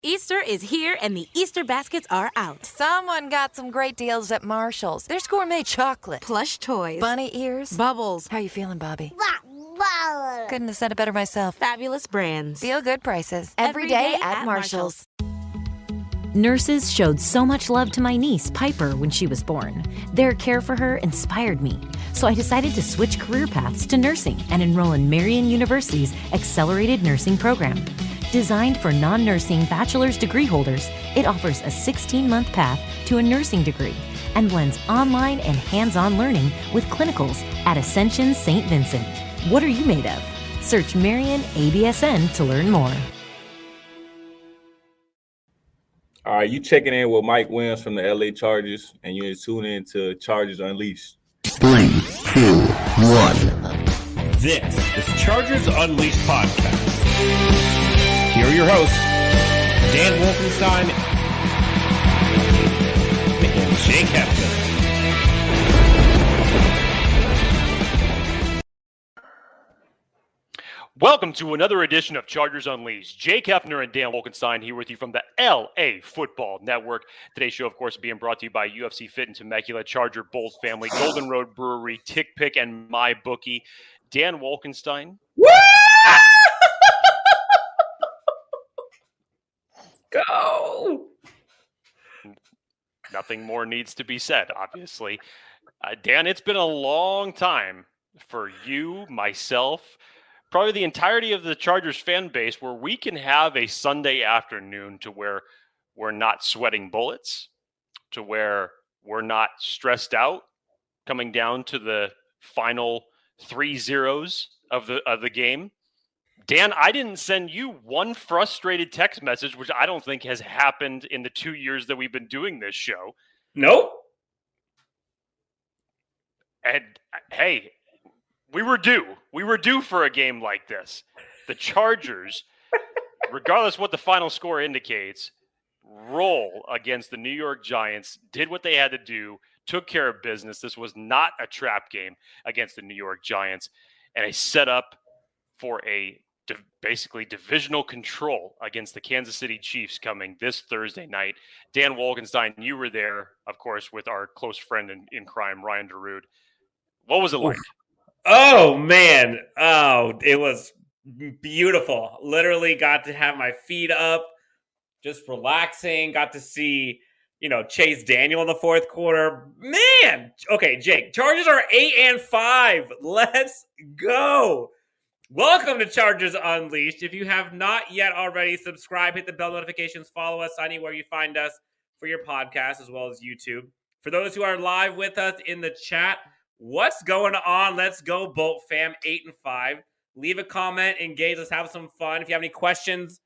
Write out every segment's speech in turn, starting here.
Easter is here and the Easter baskets are out. Someone got some great deals at Marshall's. There's gourmet chocolate, Plush toys, bunny ears, bubbles. How you feeling, Bobby? Bubbles. Couldn't have said it better myself. Fabulous brands. Feel good prices. Every day at Marshall's. Nurses showed so much love to my niece, Piper, when she was born. Their care for her inspired me, so I decided to switch career paths to nursing and enroll in Marian University's Accelerated Nursing Program. Designed for non-nursing bachelor's degree holders, it offers a 16-month path to a nursing degree and blends online and hands-on learning with clinicals at Ascension St. Vincent. What are you made of? Search Marian ABSN to learn more. All right, you checking in with Mike Williams from the LA Chargers, and you're tuning in to Chargers Unleashed. 3, 2, 1. This is Chargers Unleashed podcast. Here are your hosts, Dan Wolkenstein and Jake Hefner. Welcome to another edition of Chargers Unleashed. Jake Hefner and Dan Wolkenstein here with you from the LAFB Network. Today's show, of course, being brought to you by UFC Fit and Temecula, Charger Bolt Family, Golden Road Brewery, Tick Pick, and MyBookie. Dan Wolkenstein. Go! Nothing more needs to be said, obviously. Dan, it's been a long time for you, myself, probably the entirety of the Chargers fan base where we can have a Sunday afternoon to where we're not sweating bullets, to where we're not stressed out coming down to the final 3-0s of the game. Dan, I didn't send you one frustrated text message, which I don't think has happened in the 2 years that we've been doing this show. Nope. And hey, we were due. We were due for a game like this. The Chargers, regardless what the final score indicates, roll against the New York Giants, did what they had to do, took care of business. This was not a trap game against the New York Giants, and a setup for a basically divisional control against the Kansas City Chiefs coming this Thursday night. Dan Wolkenstein, you were there, of course, with our close friend in crime, Ryan DeRude. What was it like? Oh, man. Oh, it was beautiful. Literally got to have my feet up, just relaxing. Got to see, Chase Daniel in the fourth quarter. Man. Okay, Jake, Chargers are 8-5. Let's go. Welcome to Chargers Unleashed. If you have not yet already, subscribe, hit the bell notifications, follow us anywhere you find us for your podcast as well as YouTube. For those who are live with us in the chat, what's going on? Let's go, Bolt fam, 8-5. Leave a comment, engage, let's have some fun. If you have any questions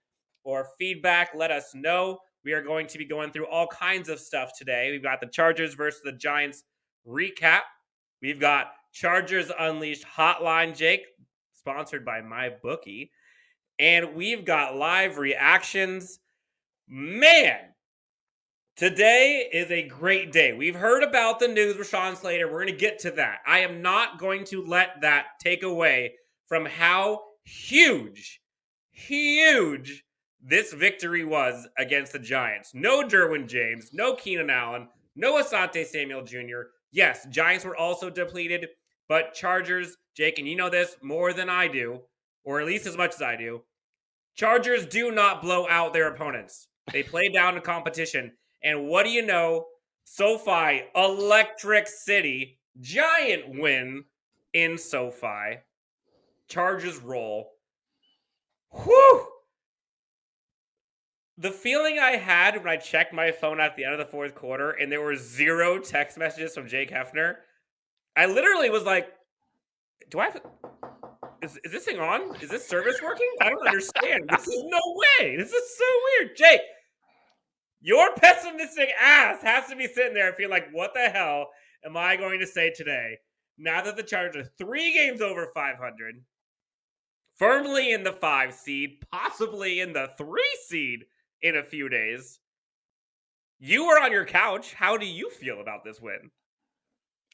or feedback, let us know. We are going to be going through all kinds of stuff today. We've got the Chargers versus the Giants recap. We've got Chargers Unleashed Hotline, Jake, sponsored by MyBookie. And we've got live reactions. Man, today is a great day. We've heard about the news with Rashawn Slater. We're going to get to that. I am not going to let that take away from how huge this victory was against the Giants. No Derwin James, no Keenan Allen, no Asante Samuel Jr. Yes, Giants were also depleted, but Chargers, Jake, and you know this more than I do, or at least as much as I do, Chargers do not blow out their opponents. They play down to competition. And what do you know? SoFi, Electric City, giant win in SoFi. Chargers roll. Whew! The feeling I had when I checked my phone at the end of the fourth quarter and there were 0 text messages from Jake Hefner, I literally was like, do I have... Is this thing on? Is this service working? I don't understand. This is no way. This is so weird. Jake, your pessimistic ass has to be sitting there and feel like, what the hell am I going to say today? Now that the Chargers are 3 games over 500, firmly in the 5 seed, possibly in the 3 seed in a few days. You were on your couch. How do you feel about this win?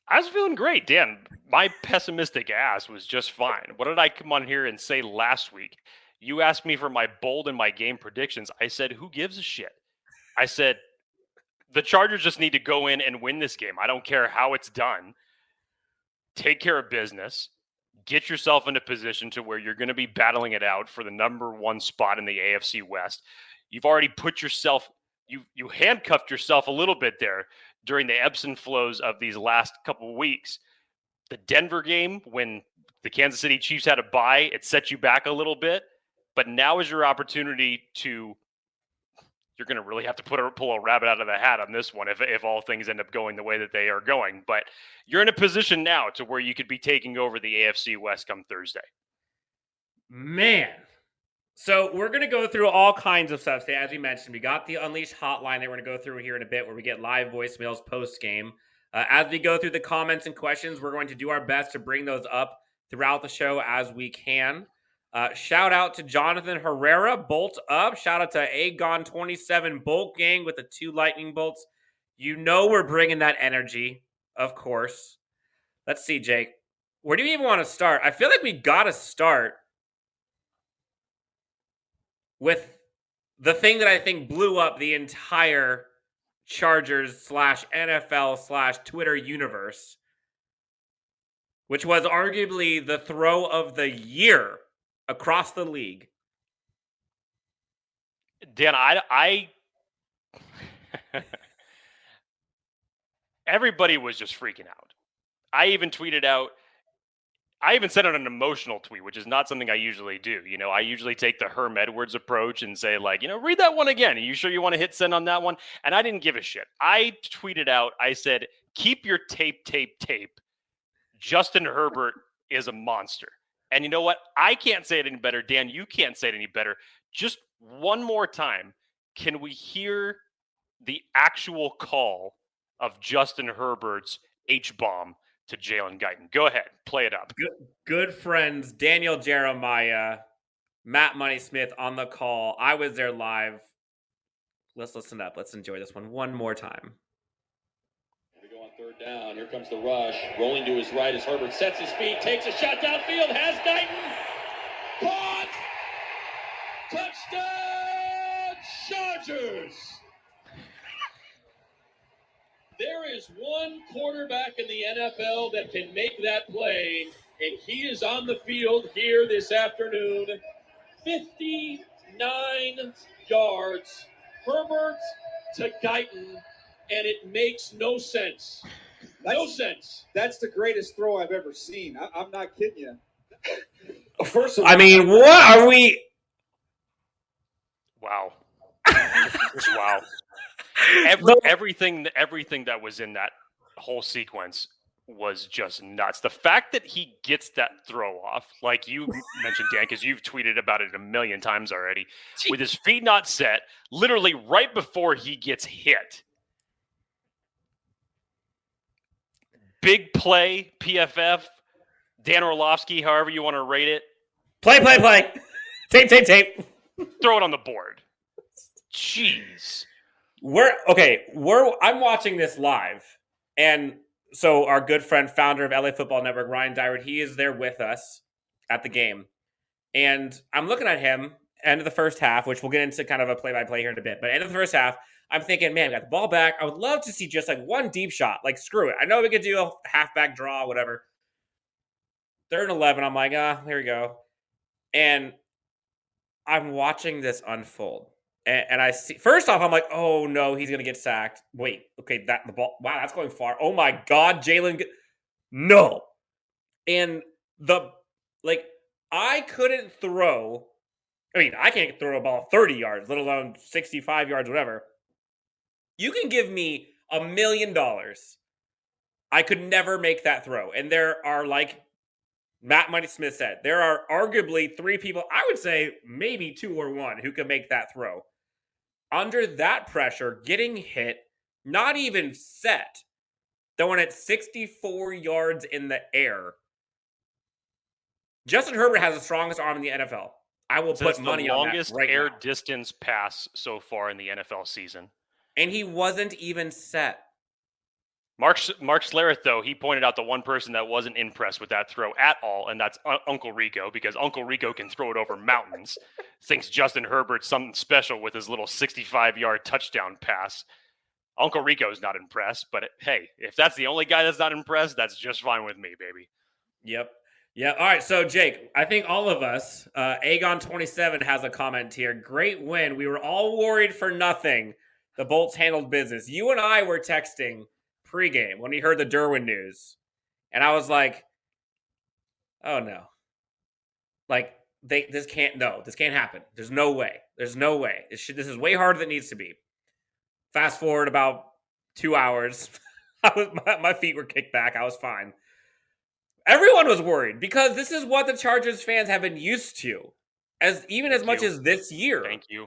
I was feeling great, Dan. My pessimistic ass was just fine. What did I come on here and say last week? You asked me for my bold and my game predictions. I said, who gives a shit? I said, the Chargers just need to go in and win this game. I don't care how it's done. Take care of business. Get yourself in a position to where you're going to be battling it out for the number 1 spot in the AFC West. You've already put yourself, you handcuffed yourself a little bit there during the ebbs and flows of these last couple of weeks. The Denver game, when the Kansas City Chiefs had a bye, it set you back a little bit. But now is your opportunity to, you're going to really have to pull a rabbit out of the hat on this one if all things end up going the way that they are going. But you're in a position now to where you could be taking over the AFC West come Thursday. Man. So we're going to go through all kinds of stuff today. As we mentioned, we got the Unleashed hotline that we're going to go through here in a bit where we get live voicemails post-game. As we go through the comments and questions, we're going to do our best to bring those up throughout the show as we can. Shout out to Jonathan Herrera, Bolt Up. Shout out to Agon27 Bolt Gang with the 2 lightning bolts. You know we're bringing that energy, of course. Let's see, Jake. Where do you even want to start? I feel like we got to start with the thing that I think blew up the entire Chargers /NFL /Twitter universe, which was arguably the throw of the year across the league. Dan, I everybody was just freaking out. I even tweeted out, I even sent out an emotional tweet, which is not something I usually do. I usually take the Herm Edwards approach and say, read that one again. Are you sure you want to hit send on that one? And I didn't give a shit. I tweeted out, I said, keep your tape. Justin Herbert is a monster. And you know what? I can't say it any better. Dan, you can't say it any better. Just one more time, can we hear the actual call of Justin Herbert's H-bomb to Jalen Guyton? Go ahead. Play it up. Good friends, Daniel Jeremiah, Matt Money Smith on the call. I was there live. Let's listen up. Let's enjoy this one more time. We go on 3rd down. Here comes the rush. Rolling to his right as Herbert sets his feet, takes a shot downfield, has Guyton. Caught! Touchdown, Chargers! There is one quarterback in the NFL that can make that play, and he is on the field here this afternoon. 59 yards. Herbert to Guyton, and it makes no sense. No sense. That's the greatest throw I've ever seen. I'm not kidding you. First of all, I mean, what are we? Wow. Just wow. Everything that was in that whole sequence was just nuts. The fact that he gets that throw off, like you mentioned, Dan, because you've tweeted about it a million times already, with his feet not set, literally right before he gets hit. Big play, PFF, Dan Orlovsky, however you want to rate it. Play. Tape. Throw it on the board. Jeez. I'm watching this live, and so our good friend, founder of LA Football Network, Ryan Dyrud, he is there with us at the game, and I'm looking at him end of the first half, which we'll get into kind of a play-by-play here in a bit, but end of the first half, I'm thinking, man, we got the ball back. I would love to see just one deep shot. Screw it. I know we could do a halfback draw, whatever. 3rd and 11, I'm like, here we go. And I'm watching this unfold. And I see, first off, I'm like, oh no, he's going to get sacked. Wait, okay, the ball, wow, that's going far. Oh my God, Jalen, no. And I couldn't throw, I can't throw a ball 30 yards, let alone 65 yards, whatever. You can give me $1 million. I could never make that throw. And there are, like Matt Money Smith said, there are arguably 3 people, I would say maybe 2 or 1, who can make that throw. Under that pressure, getting hit, not even set, throwing it 64 yards in the air. Justin Herbert has the strongest arm in the NFL. I will put money on that. Longest air distance pass so far in the NFL season. And he wasn't even set. Mark Slater, though, he pointed out the one person that wasn't impressed with that throw at all, and that's Uncle Rico, because Uncle Rico can throw it over mountains. Thinks Justin Herbert's something special with his little 65-yard touchdown pass. Uncle Rico's not impressed, but hey, if that's the only guy that's not impressed, that's just fine with me, baby. Yep. Yeah. All right. So, Jake, I think all of us, Agon27 has a comment here. Great win. We were all worried for nothing. The Bolts handled business. You and I were texting pregame when we heard the Derwin news. And I was like, oh, no. Like, this can't happen. There's no way. There's no way. This is way harder than it needs to be. Fast forward about 2 hours. My feet were kicked back. I was fine. Everyone was worried because this is what the Chargers fans have been used to, as much as this year. Thank you.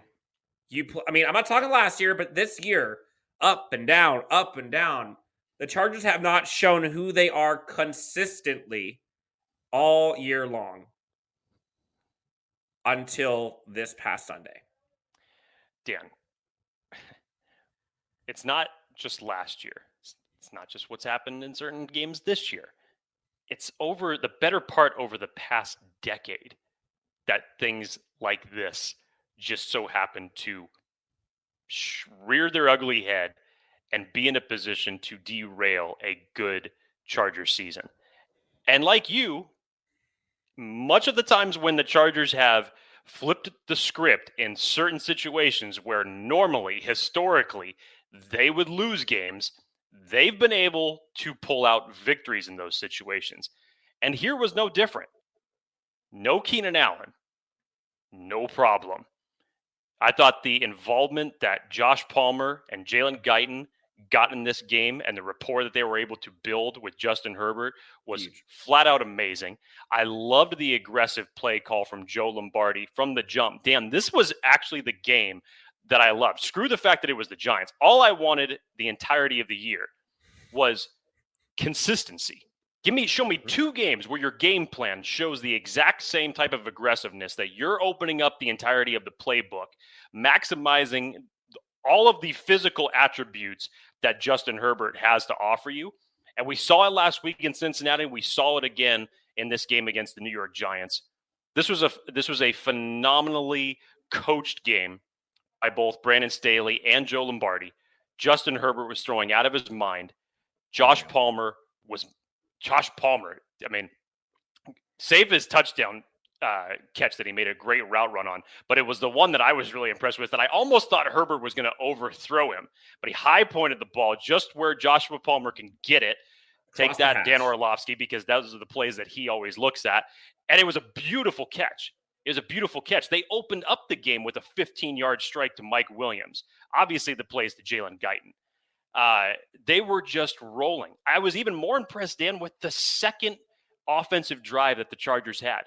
I mean, I'm not talking last year, but this year, up and down, up and down. The Chargers have not shown who they are consistently all year long until this past Sunday. Dan, it's not just last year. It's not just what's happened in certain games this year. It's over the better part over the past decade that things like this just so happen to rear their ugly head and be in a position to derail a good Chargers season. And like you, much of the times when the Chargers have flipped the script in certain situations where normally, historically, they would lose games, they've been able to pull out victories in those situations. And here was no different. No Keenan Allen. No problem. I thought the involvement that Josh Palmer and Jalen Guyton got in this game and the rapport that they were able to build with Justin Herbert was flat out amazing. I loved the aggressive play call from Joe Lombardi from the jump. Dan, this was actually the game that I loved. Screw the fact that it was the Giants. All I wanted the entirety of the year was consistency. Show me 2 games where your game plan shows the exact same type of aggressiveness, that you're opening up the entirety of the playbook, maximizing all of the physical attributes that Justin Herbert has to offer you. And we saw it last week in Cincinnati. We saw it again in this game against the New York Giants. This was a phenomenally coached game by both Brandon Staley and Joe Lombardi. Justin Herbert was throwing out of his mind. Josh Palmer, I mean, save his touchdown catch that he made a great route run on, but it was the one that I was really impressed with, that I almost thought Herbert was going to overthrow him, but he high-pointed the ball just where Joshua Palmer can get it. Take that, Dan Orlovsky, because those are the plays that he always looks at, and it was a beautiful catch. It was a beautiful catch. They opened up the game with a 15-yard strike to Mike Williams. Obviously, the plays to Jalen Guyton. They were just rolling. I was even more impressed, Dan, with the second offensive drive that the Chargers had,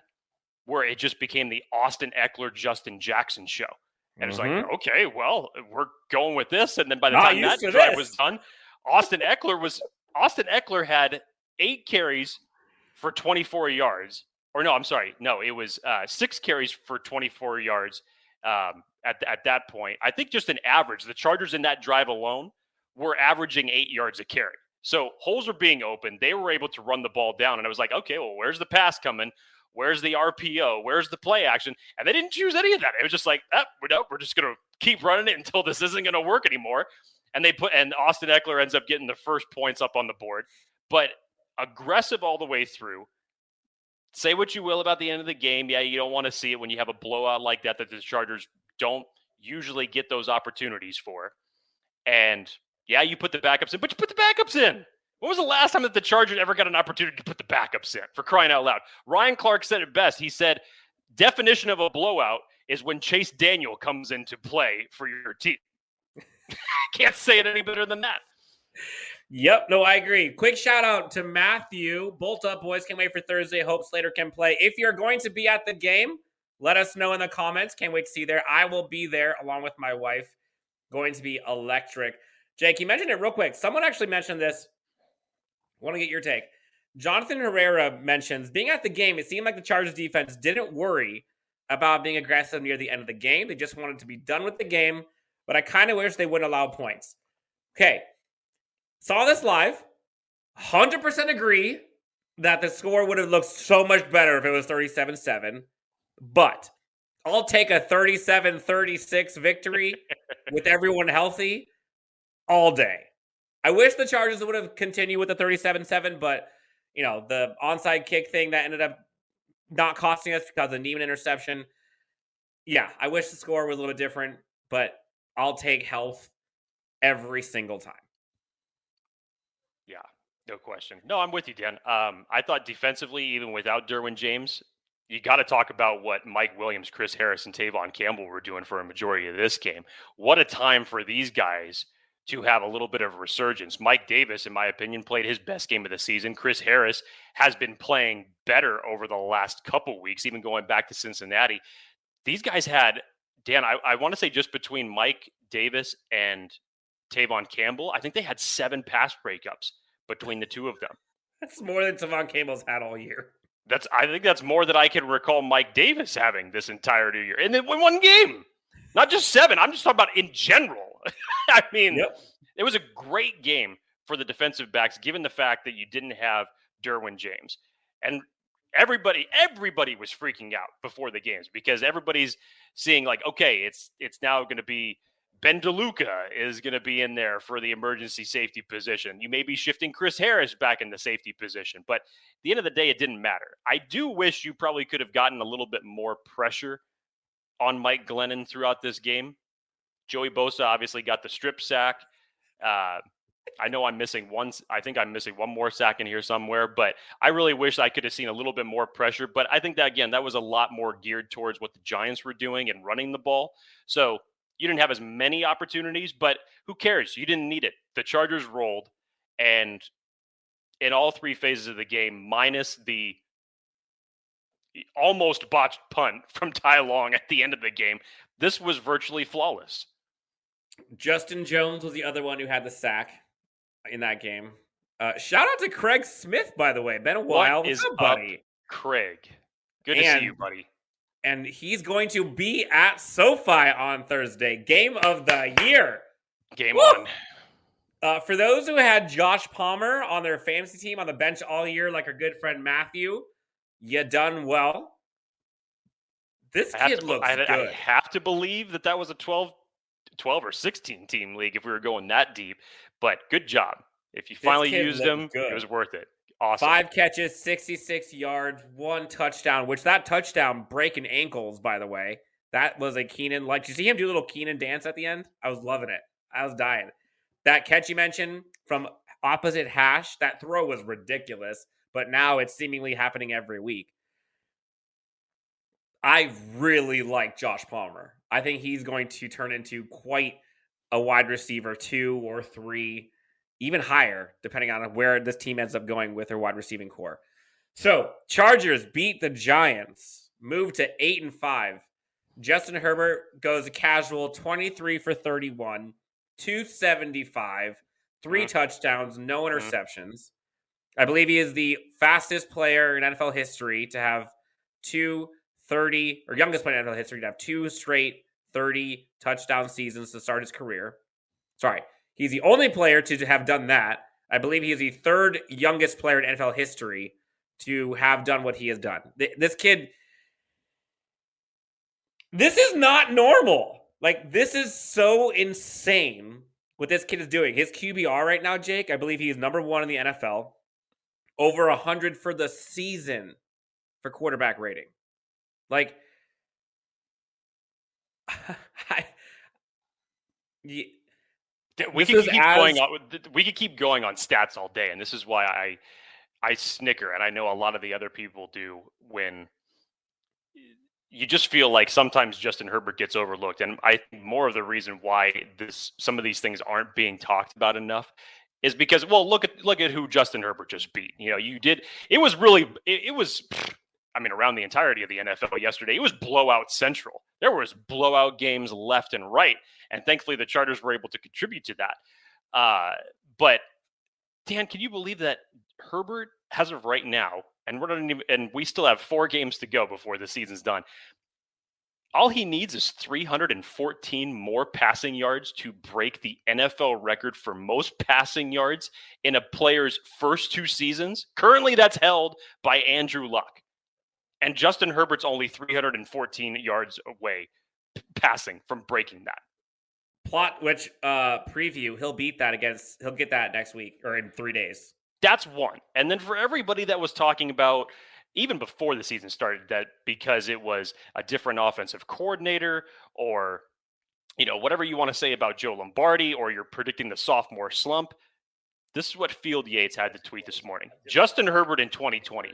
where it just became the Austin Eckler, Justin Jackson show. And it's like, okay, well, we're going with this. And then by the time that drive was done, Austin Eckler had 8 carries for 24 yards. Or no, I'm sorry. No, it was 6 carries for 24 yards at that point. I think just an average. The Chargers in that drive alone were averaging 8 yards a carry. So holes were being opened. They were able to run the ball down. And I was like, okay, well, where's the pass coming? Where's the RPO? Where's the play action? And they didn't choose any of that. It was just like, we're just going to keep running it until this isn't going to work anymore. And Austin Eckler ends up getting the first points up on the board. But aggressive all the way through. Say what you will about the end of the game. Yeah, you don't want to see it when you have a blowout like that the Chargers don't usually get those opportunities for. And yeah, you put the backups in, but you put the backups in. When was the last time that the Chargers ever got an opportunity to put the backups in, for crying out loud? Ryan Clark said it best. He said, definition of a blowout is when Chase Daniel comes into play for your team. Can't say it any better than that. Yep, no, I agree. Quick shout out to Matthew. Bolt up, boys. Can't wait for Thursday. Hope Slater can play. If you're going to be at the game, let us know in the comments. Can't wait to see you there. I will be there along with my wife. Going to be electric. Jake, you mentioned it real quick. Someone actually mentioned this. I want to get your take. Jonathan Herrera mentions, being at the game, it seemed like the Chargers defense didn't worry about being aggressive near the end of the game. They just wanted to be done with the game, but I kind of wish they wouldn't allow points. Okay. Saw this live. 100% agree that the score would have looked so much better if it was 37-7, but I'll take a 37-36 victory with everyone healthy all day. I wish the Chargers would have continued with the 37-7, but the onside kick thing that ended up not costing us because of the Neiman interception. Yeah, I wish the score was a little bit different, but I'll take health every single time. Yeah, no question. No, I'm with you, Dan. I thought defensively, even without Derwin James, you got to talk about what Mike Williams, Chris Harris, and Tavon Campbell were doing for a majority of this game. What a time for these guys to have a little bit of a resurgence. Mike Davis, in my opinion, played his best game of the season. Chris Harris has been playing better over the last couple weeks, even going back to Cincinnati. These guys had, Dan, I want to say just between Mike Davis and Tavon Campbell, I think they had 7 pass breakups between the two of them. That's more than Tavon Campbell's had all year. I think that's more than I can recall Mike Davis having this entire year. And then in one game, not just 7. I'm just talking about in general. I mean, It was a great game for the defensive backs, given the fact that you didn't have Derwin James. And everybody was freaking out before the games because everybody's seeing like, okay, it's now going to be Ben DeLuca is going to be in there for the emergency safety position. You may be shifting Chris Harris back in the safety position, but at the end of the day, it didn't matter. I do wish you probably could have gotten a little bit more pressure on Mike Glennon throughout this game. Joey Bosa obviously got the strip sack. I know I'm missing one. I think I'm missing one more sack in here somewhere, but I really wish I could have seen a little bit more pressure. But I think that, again, that was a lot more geared towards what the Giants were doing and running the ball. So you didn't have as many opportunities, but who cares? You didn't need it. The Chargers rolled, and in all 3 phases of the game, minus the almost botched punt from Ty Long at the end of the game, this was virtually flawless. Justin Jones was the other one who had the sack in that game. Shout out to Craig Smith, by the way. Been a while. What is up, buddy? Craig? Good to see you, buddy. And he's going to be at SoFi on Thursday. Game of the year. Game on. For those who had Josh Palmer on their fantasy team on the bench all year, like our good friend Matthew, you done well. This kid looks good. I have to believe that was a 12 or 16 team league if we were going that deep, but good job. If you finally used him, it was worth it. Awesome. 5 catches, 66 yards, 1 touchdown, which that touchdown breaking ankles, by the way. That was a Keenan. Like, did you see him do a little Keenan dance at the end? I was loving it. I was dying. That catch you mentioned from opposite hash, that throw was ridiculous, but now it's seemingly happening every week. I really like Josh Palmer. I think he's going to turn into quite a wide receiver 2 or 3, even higher, depending on where this team ends up going with their wide receiving core. So, Chargers beat the Giants, move to 8-5. Justin Herbert goes casual 23 for 31, 275, 3 touchdowns, no interceptions. I believe he is the fastest player in NFL history to have 30, or youngest player in NFL history to have 2 straight 30 touchdown seasons to start his career. Sorry, he's the only player to have done that. I believe he is the 3rd youngest player in NFL history to have done what he has done. This kid, this is not normal. Like, this is so insane what this kid is doing. His QBR right now, Jake, I believe he is number 1 in the NFL. Over 100 for the season for quarterback rating. Like, we could keep going on stats all day, and this is why I snicker, and I know a lot of the other people do, when you just feel like sometimes Justin Herbert gets overlooked, and I think more of the reason why some of these things aren't being talked about enough is because, well, look at who Justin Herbert just beat. It was around the entirety of the NFL yesterday, it was blowout central. There was blowout games left and right, and thankfully the Chargers were able to contribute to that. But Dan, can you believe that Herbert, as of right now, and we still have 4 games to go before the season's done, All he needs is 314 more passing yards to break the NFL record for most passing yards in a player's first 2 seasons. Currently, that's held by Andrew Luck. And Justin Herbert's only 314 yards away passing from breaking that. Plot which preview, he'll get that next week or in 3 days. That's one. And then for everybody that was talking about, even before the season started, that because it was a different offensive coordinator or, whatever you want to say about Joe Lombardi, or you're predicting the sophomore slump, this is what Field Yates had to tweet this morning. Justin Herbert in 2020,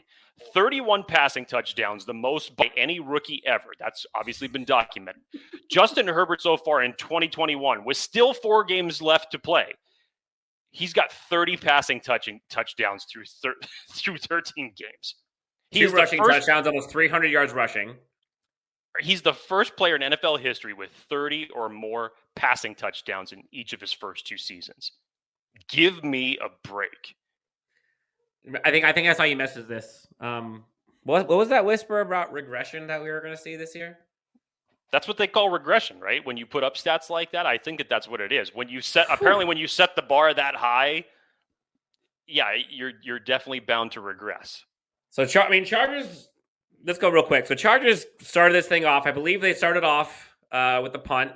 31 passing touchdowns, the most by any rookie ever. That's obviously been documented. Justin Herbert so far in 2021, with still 4 games left to play, he's got 30 passing touchdowns through 13 games. He's 2 rushing touchdowns, almost 300 yards rushing. He's the first player in NFL history with 30 or more passing touchdowns in each of his first 2 seasons. Give me a break. I think I saw you message this. What was that whisper about regression that we were going to see this year? That's what they call regression, right? When you put up stats like that, I think that's what it is. When you set the bar that high, yeah, you're definitely bound to regress. So, Chargers, let's go real quick. So, Chargers started this thing off. I believe they started off with the punt.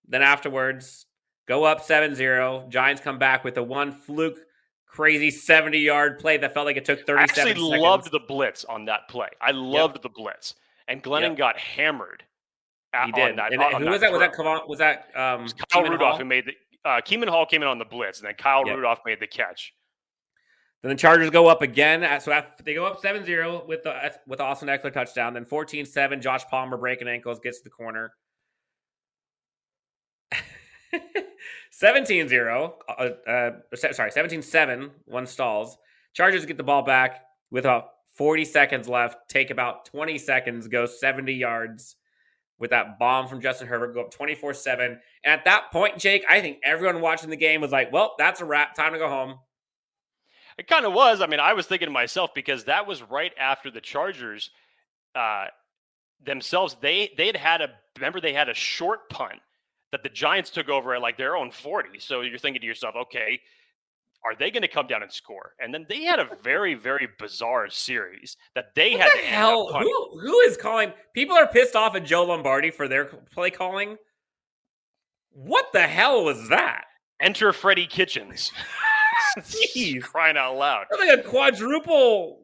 Then afterwards, go up 7-0. Giants come back with a one fluke, crazy 70-yard play that felt like it took 37 seconds. I actually loved the blitz on that play. I loved the blitz. And Glennon got hammered. He did. Who was that? Was that Kyle Rudolph who made the Keeman Hall came in on the blitz, and then Kyle Rudolph made the catch. Then the Chargers go up again. So they go up 7-0 with Austin Eckler touchdown. Then 14-7, Josh Palmer breaking ankles, gets to the corner. 17-7, one stalls. Chargers get the ball back with about 40 seconds left. Take about 20 seconds, go 70 yards with that bomb from Justin Herbert, go up 24-7. And at that point, Jake, I think everyone watching the game was like, well, that's a wrap. Time to go home. It kind of was. I mean, I was thinking to myself, because that was right after the Chargers themselves. They had a short punt that the Giants took over at like their own 40. So you're thinking to yourself, okay, are they going to come down and score? And then they had a very, very bizarre series that they had to hell. Who is calling? People are pissed off at Joe Lombardi for their play calling. What the hell was that? Enter Freddie Kitchens. Jeez, crying out loud! That's like a quadruple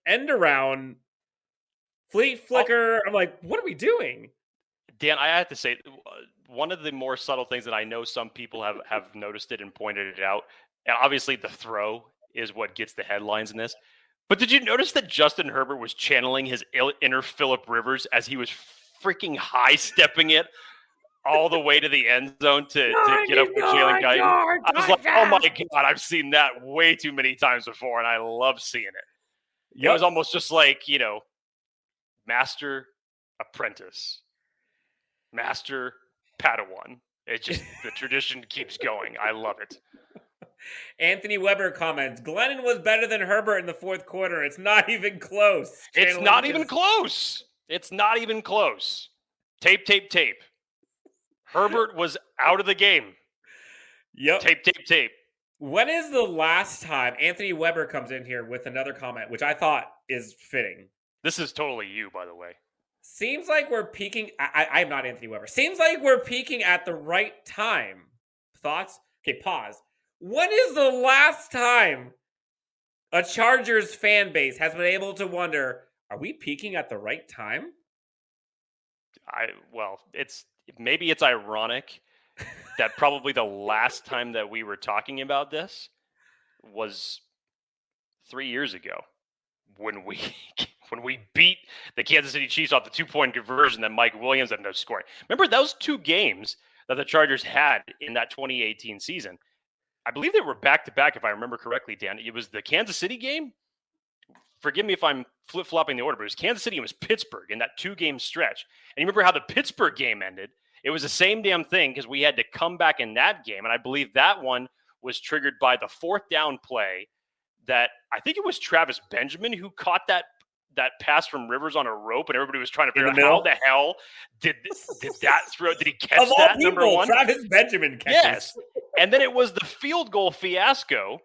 end around fleet flicker. I'm like, what are we doing? Dan, I have to say, one of the more subtle things that I know some people have noticed it and pointed it out, and obviously the throw is what gets the headlines in this. But did you notice that Justin Herbert was channeling his inner Phillip Rivers as he was freaking high-stepping it all the way to the end zone to get up with Jalen Guyton? I was like, oh my God, I've seen that way too many times before, and I love seeing it. It was almost just like, master apprentice, master Padawan. It just, the tradition keeps going. I love it. Anthony Weber comments, Glennon was better than Herbert in the fourth quarter. It's not even close. It's not even close. It's not even close. Tape. Herbert was out of the game. Yep. Tape. When is the last time Anthony Weber comes in here with another comment, which I thought is fitting? This is totally you, by the way. Seems like we're peaking. I'm not Anthony Weber. Seems like we're peaking at the right time. Thoughts? Okay, pause. When is the last time a Chargers fan base has been able to wonder, are we peaking at the right time? Maybe it's ironic that probably the last time that we were talking about this was 3 years ago when we beat the Kansas City Chiefs off the 2-point conversion that Mike Williams ended up scoring. Remember those 2 games that the Chargers had in that 2018 season? I believe they were back-to-back, if I remember correctly, Dan. It was the Kansas City game. Forgive me if I'm flip-flopping the order, but it was Kansas City and it was Pittsburgh in that 2-game stretch. And you remember how the Pittsburgh game ended? It was the same damn thing because we had to come back in that game. And I believe that one was triggered by the 4th down play that I think it was Travis Benjamin who caught that that pass from Rivers on a rope, and everybody was trying to figure out middle? how the hell did that throw? Did he catch Of all that? people, Number one, Travis Benjamin catches. yes. And then it was the field goal fiasco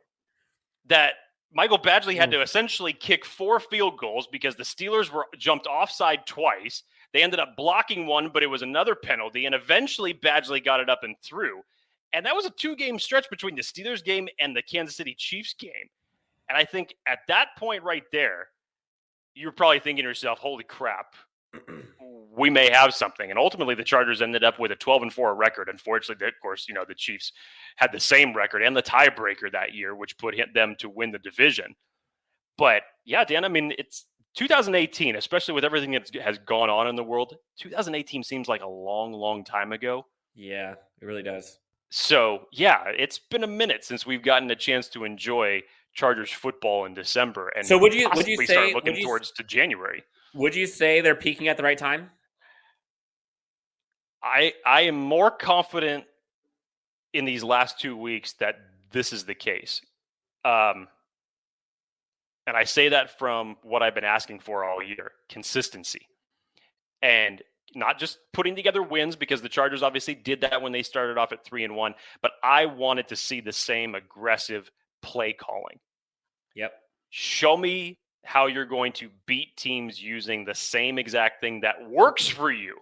that Michael Badgley had to essentially kick 4 field goals because the Steelers were jumped offside twice. They ended up blocking one, but it was another penalty, and eventually Badgley got it up and through. And that was a 2-game stretch between the Steelers game and the Kansas City Chiefs game. And I think at that point right there, you're probably thinking to yourself, holy crap, we may have something. And ultimately, the Chargers ended up with a 12-4 record. Unfortunately, of course, the Chiefs had the same record and the tiebreaker that year, which put them to win the division. But yeah, Dan, I mean, it's 2018, especially with everything that has gone on in the world. 2018 seems like a long, long time ago. Yeah, it really does. So yeah, it's been a minute since we've gotten a chance to enjoy Chargers football in December, and so would you say, start looking towards to January? Would you say they're peaking at the right time? I am more confident in these last 2 weeks that this is the case, and I say that from what I've been asking for all year: consistency, and not just putting together wins, because the Chargers obviously did that when they started off at 3-1. But I wanted to see the same aggressive play calling. Yep. Show me how you're going to beat teams using the same exact thing that works for you.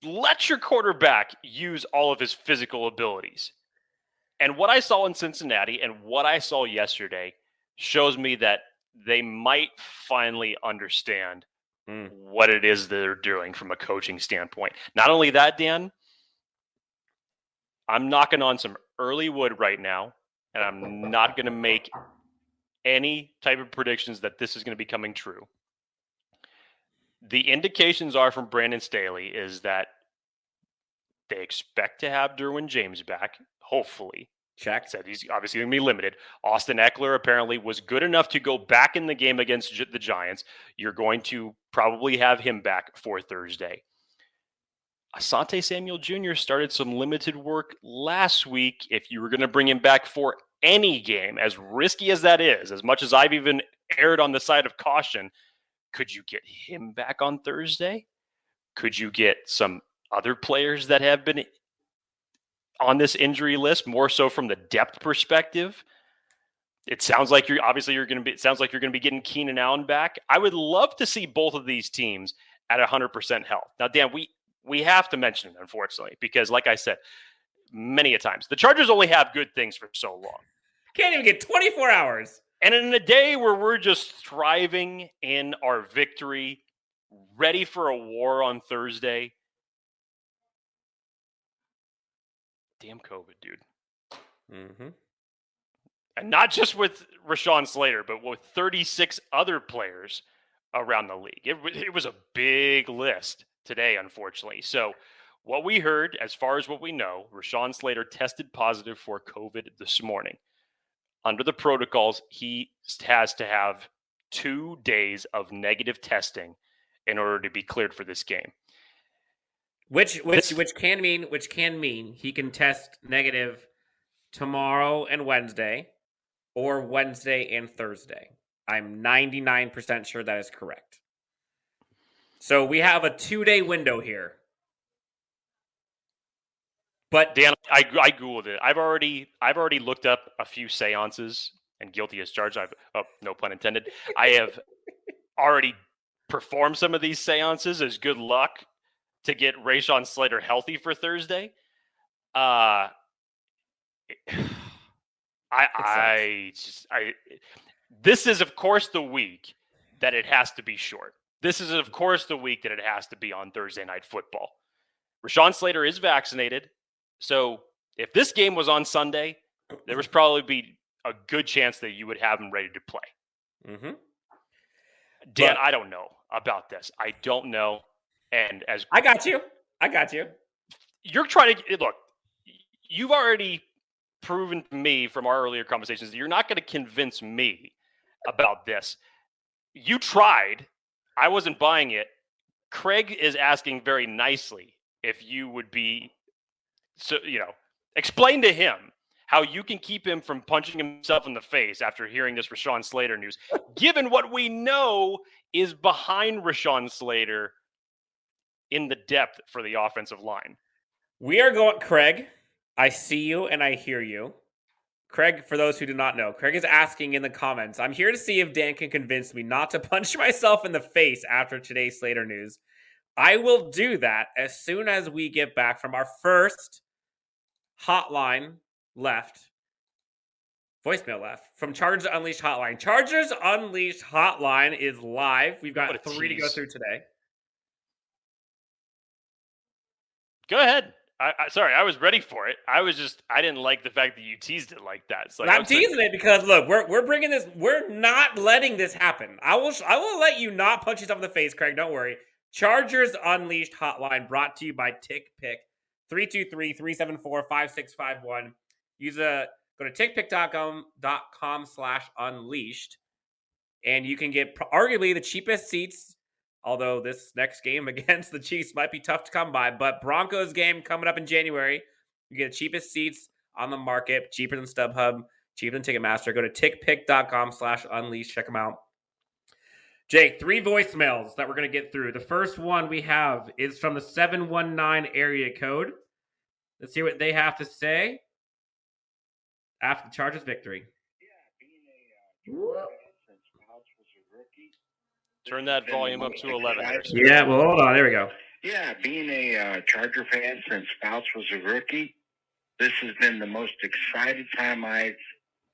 Let your quarterback use all of his physical abilities. And what I saw in Cincinnati and what I saw yesterday shows me that they might finally understand what it is they're doing from a coaching standpoint. Not only that, Dan, I'm knocking on some early wood right now, and I'm not going to make any type of predictions that this is going to be coming true. The indications are from Brandon Staley is that they expect to have Derwin James back, hopefully. Check. Said he's obviously going to be limited. Austin Eckler apparently was good enough to go back in the game against the Giants. You're going to probably have him back for Thursday. Asante Samuel Jr. started some limited work last week. If you were going to bring him back for any game, as risky as that is, as much as I've even erred on the side of caution, could you get him back on Thursday? Could you get some other players that have been on this injury list, more so from the depth perspective? It sounds like you're going to be getting Keenan Allen back. I would love to see both of these teams at 100% health. Now, Dan, we have to mention it, unfortunately, because like I said, many a times, the Chargers only have good things for so long. Can't even get 24 hours. And in a day where we're just thriving in our victory, ready for a war on Thursday, damn COVID, dude. Mm-hmm. And not just with Rashawn Slater, but with 36 other players around the league. It was a big list today, unfortunately. So what we heard, as far as what we know, Rashawn Slater tested positive for COVID this morning. Under the protocols, he has to have 2 days of negative testing in order to be cleared for this game. Which can mean he can test negative tomorrow and Wednesday, or Wednesday and Thursday. I'm 99% sure that is correct. So we have a 2-day window here. But Dan, I Googled it. I've already looked up a few seances, and guilty as charged. No pun intended. I have already performed some of these seances as good luck to get Rashawn Slater healthy for Thursday. This is, of course, the week that it has to be short. This is, of course, the week that it has to be on Thursday Night Football. Rashawn Slater is vaccinated. So if this game was on Sunday, there was probably be a good chance that you would have him ready to play. Mm-hmm. Dan, I don't know about this. I don't know. And as I got you. You're trying to look, you've already proven to me from our earlier conversations that you're not going to convince me about this. You tried. I wasn't buying it. Craig is asking very nicely if you would be, so explain to him how you can keep him from punching himself in the face after hearing this Rashawn Slater news, given what we know is behind Rashawn Slater in the depth for the offensive line. We are going, Craig, I see you and I hear you. Craig, for those who do not know, Craig is asking in the comments, I'm here to see if Dan can convince me not to punch myself in the face after today's Slater news. I will do that as soon as we get back from our first hotline voicemail left from Chargers Unleashed hotline. Chargers Unleashed hotline is live. We've got 3 to go through today. Go ahead. Sorry, I was ready for it. I didn't like the fact that you teased it like that. It's like, I'm teasing it because look, we're bringing this. We're not letting this happen. I will let you not punch yourself in the face, Craig. Don't worry. Chargers Unleashed hotline brought to you by TickPick 323-374-5651. Go to tickpick.com/unleashed, and you can get arguably the cheapest seats. Although this next game against the Chiefs might be tough to come by, but Broncos game coming up in January, you get the cheapest seats on the market, cheaper than StubHub, cheaper than Ticketmaster. Go to tickpick.com/unleashed. Check them out. Jake, 3 voicemails that we're going to get through. The first one we have is from the 719 area code. Let's hear what they have to say after the Chargers victory. Turn that volume up to 11. Yeah, well, hold on. There we go. Yeah, being a Charger fan since Fouts was a rookie, this has been the most excited time I've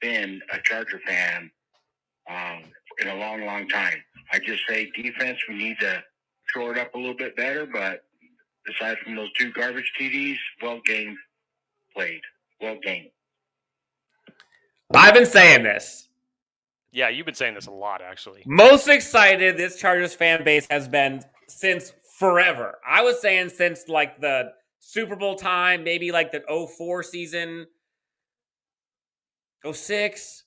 been a Charger fan in a long, long time. I just say defense, we need to shore it up a little bit better, but aside from those 2 garbage TDs, well game played. Well game. I've been saying this. Yeah, you've been saying this a lot, actually. Most excited this Chargers fan base has been since forever. I was saying since like the Super Bowl time, maybe like the 04 season, 06.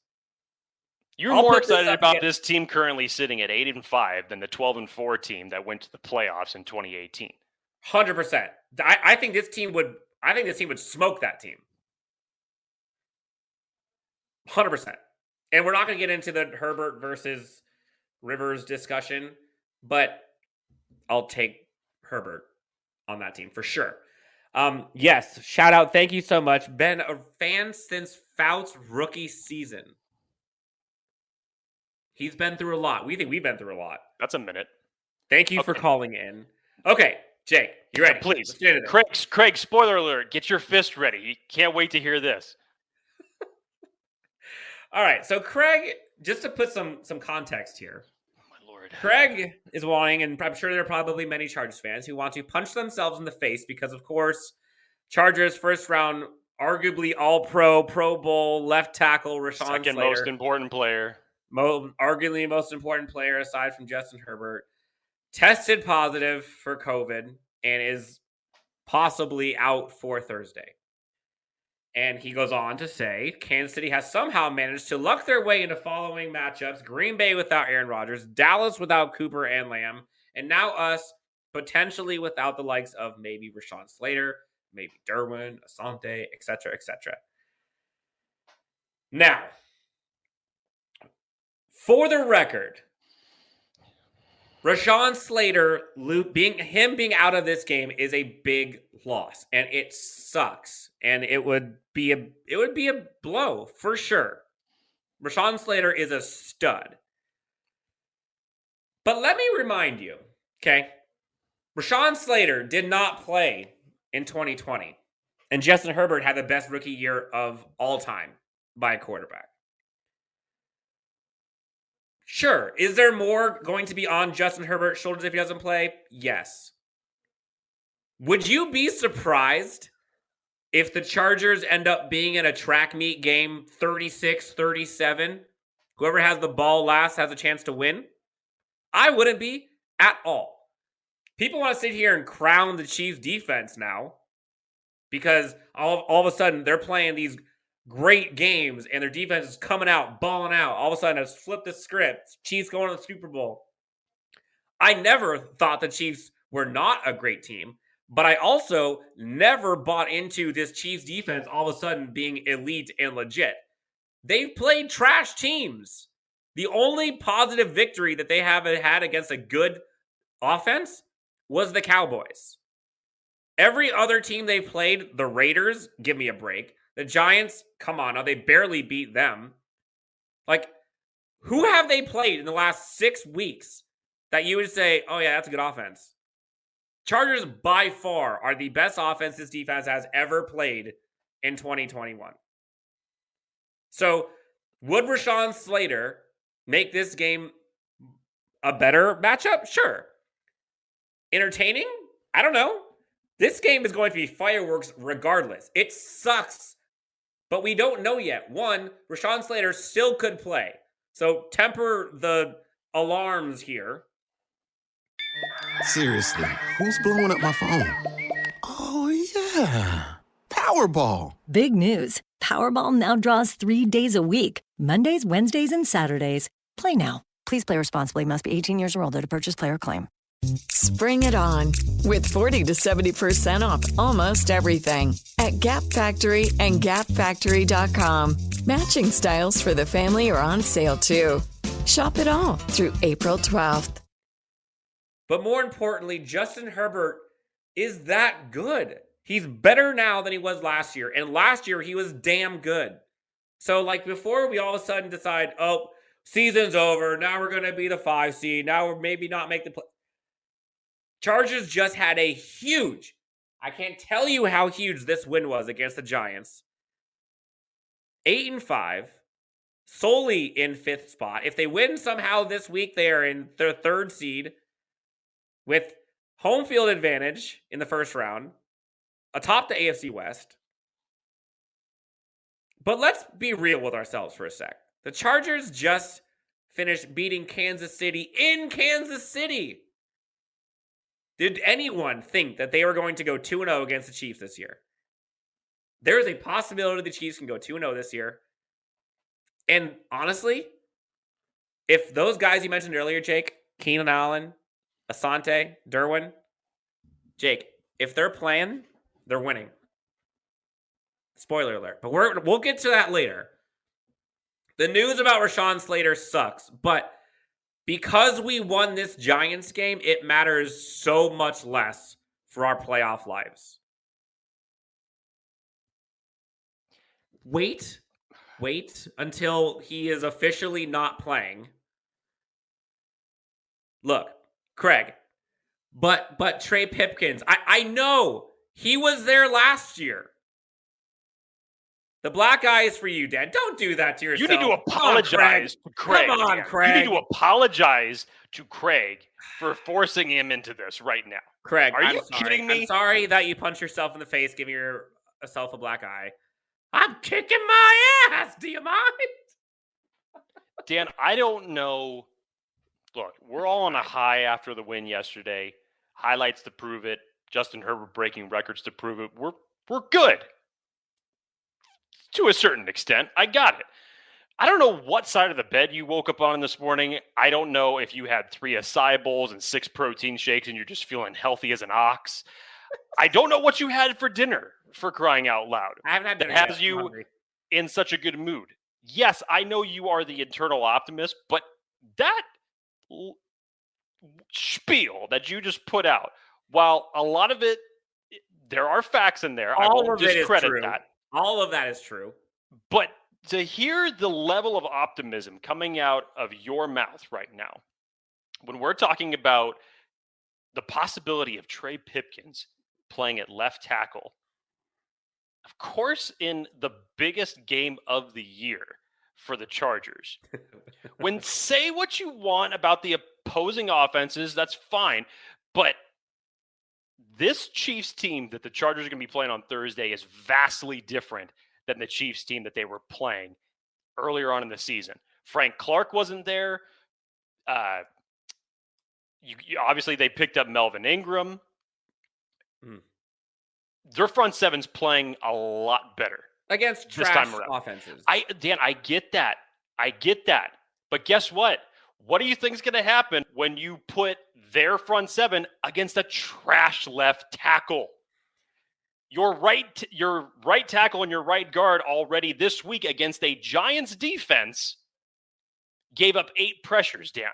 You're more excited about this team currently sitting at 8-5 than the 12-4 team that went to the playoffs in 2018. 100%. I think this team would smoke that team. 100%. And we're not going to get into the Herbert versus Rivers discussion, but I'll take Herbert on that team for sure. Yes, shout out. Thank you so much. Been a fan since Fouts' rookie season. He's been through a lot. We think we've been through a lot. That's a minute. Thank you for calling in. Okay, Jake, you ready? Please. Craig, spoiler alert. Get your fist ready. You can't wait to hear this. All right, so Craig, just to put some context here. Oh, my Lord. Craig is wanting, and I'm sure there are probably many Chargers fans who want to punch themselves in the face because, of course, Chargers first round, arguably all-pro, Pro Bowl, left tackle, Rashawn Slater. Second most important player. Arguably most important player aside from Justin Herbert. Tested positive for COVID and is possibly out for Thursday. And he goes on to say, Kansas City has somehow managed to luck their way into following matchups: Green Bay without Aaron Rodgers, Dallas without Cooper and Lamb, and now us potentially without the likes of maybe Rashawn Slater, maybe Derwin, Asante, etc., etc. Now, for the record, Rashawn Slater being out of this game is a big loss, and it sucks, and it would be a blow for sure. Rashawn Slater is a stud, but let me remind you, okay? Rashawn Slater did not play in 2020, and Justin Herbert had the best rookie year of all time by a quarterback. Sure. Is there more going to be on Justin Herbert's shoulders if he doesn't play? Yes. Would you be surprised if the Chargers end up being in a track meet game 36-37? Whoever has the ball last has a chance to win? I wouldn't be at all. People want to sit here and crown the Chiefs defense now because all of a sudden they're playing these great games and their defense is coming out, balling out. All of a sudden, it's flipped the script. Chiefs going to the Super Bowl. I never thought the Chiefs were not a great team, But I also never bought into this Chiefs defense all of a sudden being elite and legit. They've played trash teams. The only positive victory that they have had against a good offense was the Cowboys. Every other team they played, the Raiders, give me a break. The Giants, come on, now they barely beat them. Like, who have they played in the last 6 weeks that you would say, oh yeah, that's a good offense? Chargers, by far, are the best offense this defense has ever played in 2021. So, would Rashawn Slater make this game a better matchup? Sure. Entertaining? I don't know. This game is going to be fireworks regardless. It sucks, but we don't know yet. One, Rashawn Slater still could play. So, temper the alarms here. Seriously, who's blowing up my phone? Oh, yeah. Powerball. Big news. Powerball now draws 3 days a week. Mondays, Wednesdays, and Saturdays. Play now. Please play responsibly. Must be 18 years or older to purchase player claim. Spring it on with 40 to 70% off almost everything at Gap Factory and GapFactory.com. Matching styles for the family are on sale too. Shop it all through April 12th. But more importantly, Justin Herbert is that good. He's better now than he was last year. And last year, he was damn good. So, like, before we all of a sudden decide, oh, season's over. Now we're going to be the 5 seed. Now we're maybe not make the play. Chargers just had a huge, I can't tell you how huge this win was against the Giants. 8-5, solely in 5th spot. If they win somehow this week, they are in their 3rd seed with home field advantage in the first round, atop the AFC West. But let's be real with ourselves for a sec. The Chargers just finished beating Kansas City in Kansas City. Did anyone think that they were going to go 2-0 against the Chiefs this year? There is a possibility the Chiefs can go 2-0 this year. And honestly, if those guys you mentioned earlier, Jake, Keenan Allen, Asante, Derwin, Jake, if they're playing, they're winning. Spoiler alert. But we'll get to that later. The news about Rashawn Slater sucks, but because we won this Giants game, it matters so much less for our playoff lives. Wait until he is officially not playing. Look, Craig, but Trey Pipkins, I know he was there last year. The black eye is for you, Dan. Don't do that to yourself. You need to apologize to Craig. Come on, Dan. Craig. You need to apologize to Craig for forcing him into this right now. Craig, are you kidding me? I'm sorry that you punched yourself in the face, giving yourself a black eye. I'm kicking my ass. Do you mind? Dan, I don't know. Look, we're all on a high after the win yesterday. Highlights to prove it. Justin Herbert breaking records to prove it. We're good. To a certain extent, I got it. I don't know what side of the bed you woke up on this morning. I don't know if you had 3 acai bowls and 6 protein shakes and you're just feeling healthy as an ox. I don't know what you had for dinner, for crying out loud. I haven't had dinner that has yet. you in such a good mood. Yes, I know you are the eternal optimist, but that spiel that you just put out, while a lot of it, there are facts in there. I won't discredit that. All of that is true. But to hear the level of optimism coming out of your mouth right now, when we're talking about the possibility of Trey Pipkins playing at left tackle, of course, in the biggest game of the year for the Chargers, when say what you want about the opposing offenses, that's fine. But this Chiefs team that the Chargers are going to be playing on Thursday is vastly different than the Chiefs team that they were playing earlier on in the season. Frank Clark wasn't there. Obviously, they picked up Melvin Ingram. Their front seven's playing a lot better against trash offenses. Dan, I get that. But guess what? What do you think is going to happen when you put their front seven against a trash left tackle? Your right tackle and your right guard already this week against a Giants defense gave up 8 pressures, Dan.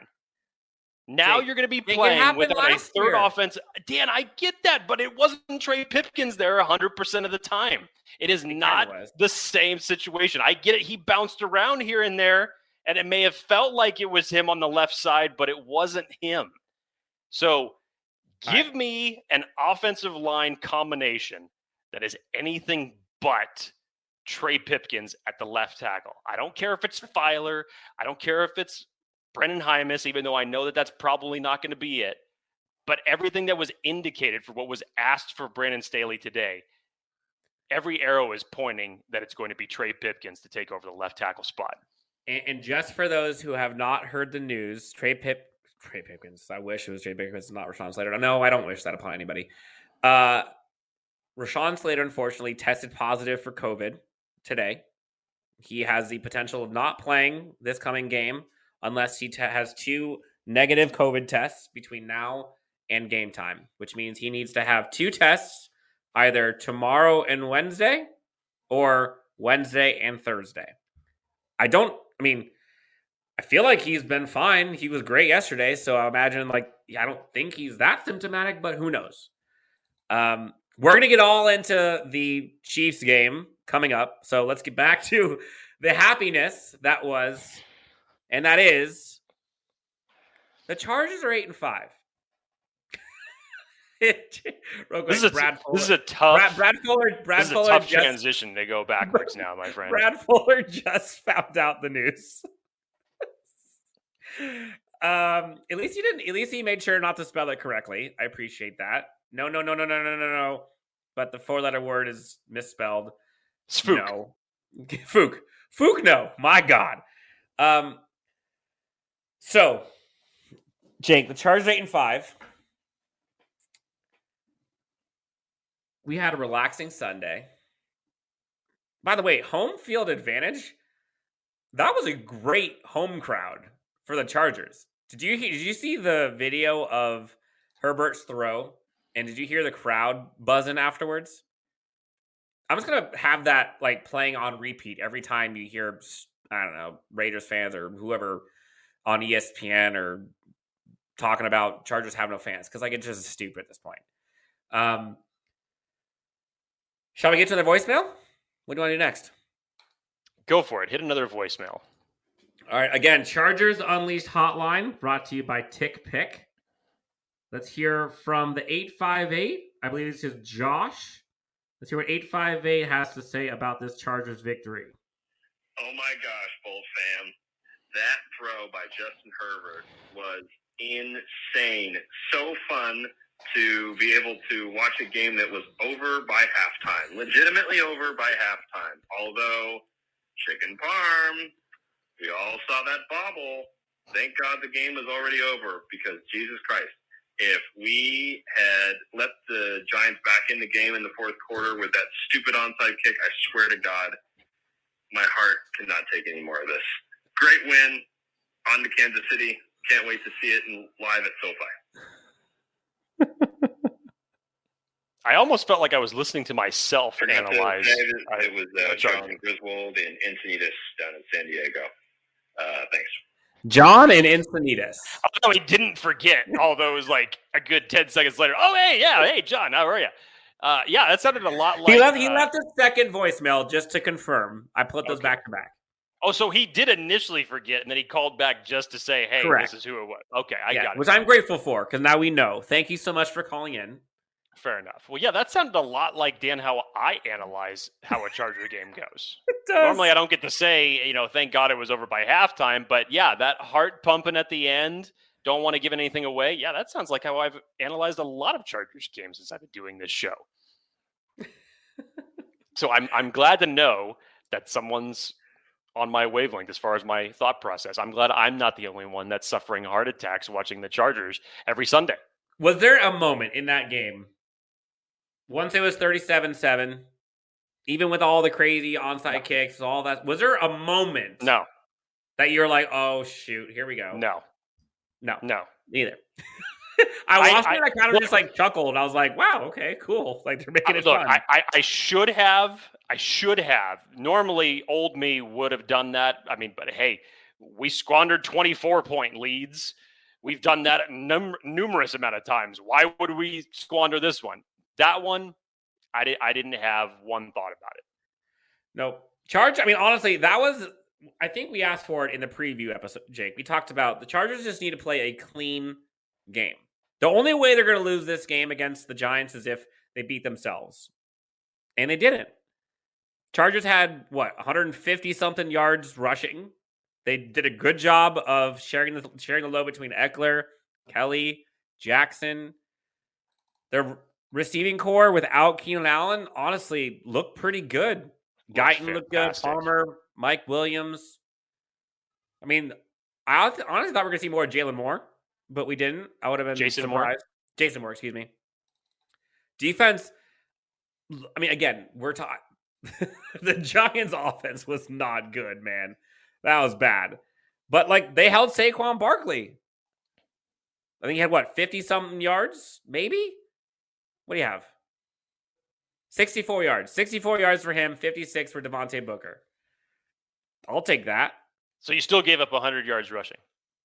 Now you're going to be playing without a third offense. Dan, I get that, but it wasn't Trey Pipkins there 100% of the time. It is not the same situation. I get it. He bounced around here and there, and it may have felt like it was him on the left side, but it wasn't him. So give me an offensive line combination that is anything but Trey Pipkins at the left tackle. I don't care if it's Filer. I don't care if it's Brennan Hymus, even though I know that that's probably not going to be it. But everything that was indicated for what was asked for Brandon Staley today, every arrow is pointing that it's going to be Trey Pipkins to take over the left tackle spot. And just for those who have not heard the news, Trey Pipkins, I wish it was Trey Pipkins, not Rashawn Slater. No, I don't wish that upon anybody. Rashawn Slater, unfortunately, tested positive for COVID today. He has the potential of not playing this coming game unless he has 2 negative COVID tests between now and game time, which means he needs to have 2 tests either tomorrow and Wednesday or Wednesday and Thursday. I feel like he's been fine. He was great yesterday, so I imagine, I don't think he's that symptomatic, but who knows? We're going to get all into the Chiefs game coming up. So let's get back to the happiness that was, and that is, the Chargers are 8-5. This is a tough transition to go backwards now, my friend. Brad Fuller just found out the news. At least he made sure not to spell it correctly. I appreciate that. No. But the 4-letter word is misspelled. Spook. No. Fook, no. My God. So, Jake, the Chargers 8-5. We had a relaxing Sunday. By the way, home field advantage. That was a great home crowd for the Chargers. Did you see the video of Herbert's throw? And did you hear the crowd buzzing afterwards? I'm just going to have that playing on repeat every time you hear, I don't know, Raiders fans or whoever on ESPN or talking about Chargers have no fans. Because it's just stupid at this point. Shall we get to the voicemail? What do you want to do next? Go for it. Hit another voicemail. All right. Again, Chargers Unleashed Hotline brought to you by Tick Pick. Let's hear from the 858. I believe this is Josh. Let's hear what 858 has to say about this Chargers victory. Oh my gosh, Bolt fam. That throw by Justin Herbert was insane. So fun to be able to watch a game that was over by halftime. Legitimately over by halftime. Although, chicken parm, we all saw that bobble. Thank God the game was already over because, Jesus Christ, if we had let the Giants back in the game in the fourth quarter with that stupid onside kick, I swear to God, my heart cannot take any more of this. Great win on to Kansas City. Can't wait to see it live at SoFi. I almost felt like I was listening to myself analyze. It was John Griswold and Encinitas down in San Diego. Thanks. John and Encinitas. Oh, he didn't forget. Although it was a good 10 seconds later. Oh, hey, John, how are you? Yeah, that sounded a lot like... He left a second voicemail just to confirm. I put those back to back. Oh, so he did initially forget, and then he called back just to say, hey, correct. This is who it was. Okay, I got it. Which I'm grateful for, because now we know. Thank you so much for calling in. Fair enough. Well, yeah, that sounded a lot like, Dan, how I analyze how a Charger game goes. It does. Normally, I don't get to say, thank God it was over by halftime. But, yeah, that heart pumping at the end, don't want to give anything away. Yeah, that sounds like how I've analyzed a lot of Chargers games since I've been doing this show. So I'm glad to know that someone's on my wavelength as far as my thought process. I'm glad I'm not the only one that's suffering heart attacks watching the Chargers every Sunday. Was there a moment in that game, once it was 37-7, even with all the crazy onside kicks, all that, was there a moment that you're like, oh, shoot, here we go? No. No, No, neither. I watched it. I kind of just like chuckled. I was like, "Wow, okay, cool." Like they're making it look, fun. I should have. Normally, old me would have done that. I mean, but hey, we squandered 24-point leads. We've done that numerous amount of times. Why would we squander this one? That one, I didn't have one thought about it. No. Charge, I mean, honestly, that was, I think we asked for it in the preview episode, Jake. We talked about the Chargers just need to play a clean game. The only way they're going to lose this game against the Giants is if they beat themselves. And they didn't. Chargers had, 150-something yards rushing. They did a good job of sharing the load between Eckler, Kelly, Jackson. Their receiving core without Keenan Allen, honestly, looked pretty good. Guyton looked good. Palmer, Mike Williams. I mean, I honestly thought we were going to see more of Jalen Moore, but we didn't. I would have been surprised. Jason Moore, excuse me. Defense, I mean, again, we're talking. The Giants' offense was not good, man. That was bad. But, like, they held Saquon Barkley. I think he had, 50-something yards, maybe? What do you have? 64 yards. 64 yards for him, 56 for Devontae Booker. I'll take that. So you still gave up 100 yards rushing?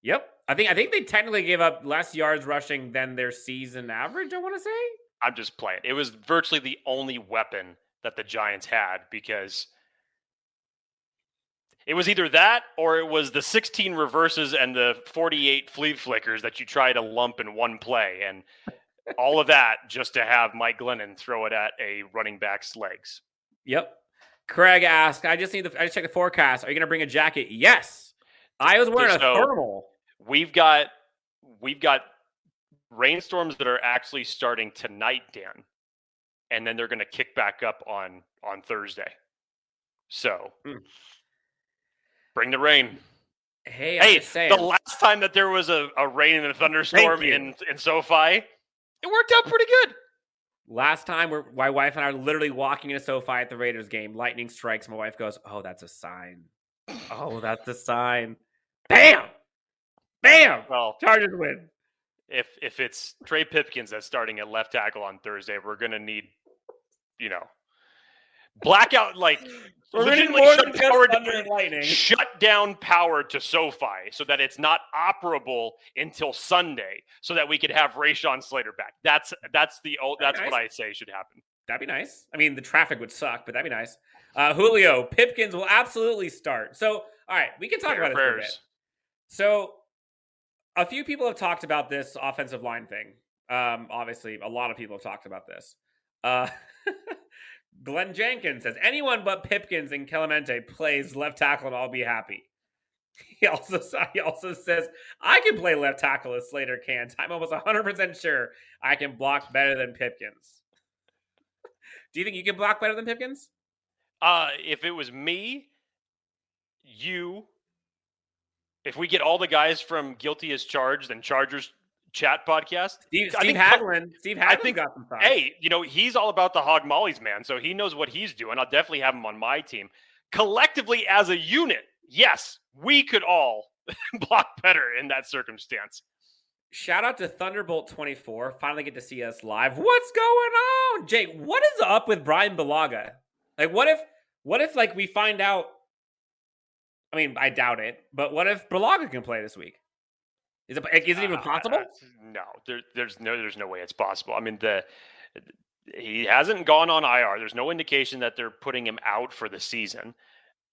Yep. I think they technically gave up less yards rushing than their season average, I want to say. I'm just playing. It was virtually the only weapon that the Giants had because it was either that or it was the 16 reverses and the 48 flea flickers that you try to lump in one play. And all of that just to have Mike Glennon throw it at a running back's legs. Yep. Craig asked, I just checked the forecast. Are you going to bring a jacket? Yes. I was wearing a thermal. We've got rainstorms that are actually starting tonight, Dan. And then they're going to kick back up on Thursday. So bring the rain. Hey, I'm just saying. The last time that there was a rain and a thunderstorm in SoFi, it worked out pretty good. Last time, my wife and I are literally walking into SoFi at the Raiders game. Lightning strikes. My wife goes, "Oh, that's a sign. Oh, that's a sign." Bam! Bam! Well, Chargers win. If it's Trey Pipkins that's starting at left tackle on Thursday, we're going to need, blackout, legitimately shut down power to SoFi so that it's not operable until Sunday so that we could have Rashawn Slater back. That's what I say should happen. That'd be nice. I mean, the traffic would suck, but that'd be nice. Julio, Pipkins will absolutely start. So, all right, we can talk about it for a bit. So, a few people have talked about this offensive line thing. Obviously, a lot of people have talked about this. Glenn Jenkins says, anyone but Pipkins and Clemente plays left tackle and I'll be happy. He also says, I can play left tackle as Slater can. I'm almost 100% sure I can block better than Pipkins. Do you think you can block better than Pipkins? If it was me, if we get all the guys from Guilty as Charged and Chargers chat podcast, Steve Hagelin got some thoughts. Hey, he's all about the hog mollies, man. So he knows what he's doing. I'll definitely have him on my team. Collectively as a unit, yes, we could all block better in that circumstance. Shout out to Thunderbolt 24. Finally get to see us live. What's going on? Jake, what is up with Brian Balaga? Like, what if we find out? I mean, I doubt it, but what if Balaga can play this week? Is it even possible? No, there's no way it's possible. I mean, he hasn't gone on IR. There's no indication that they're putting him out for the season.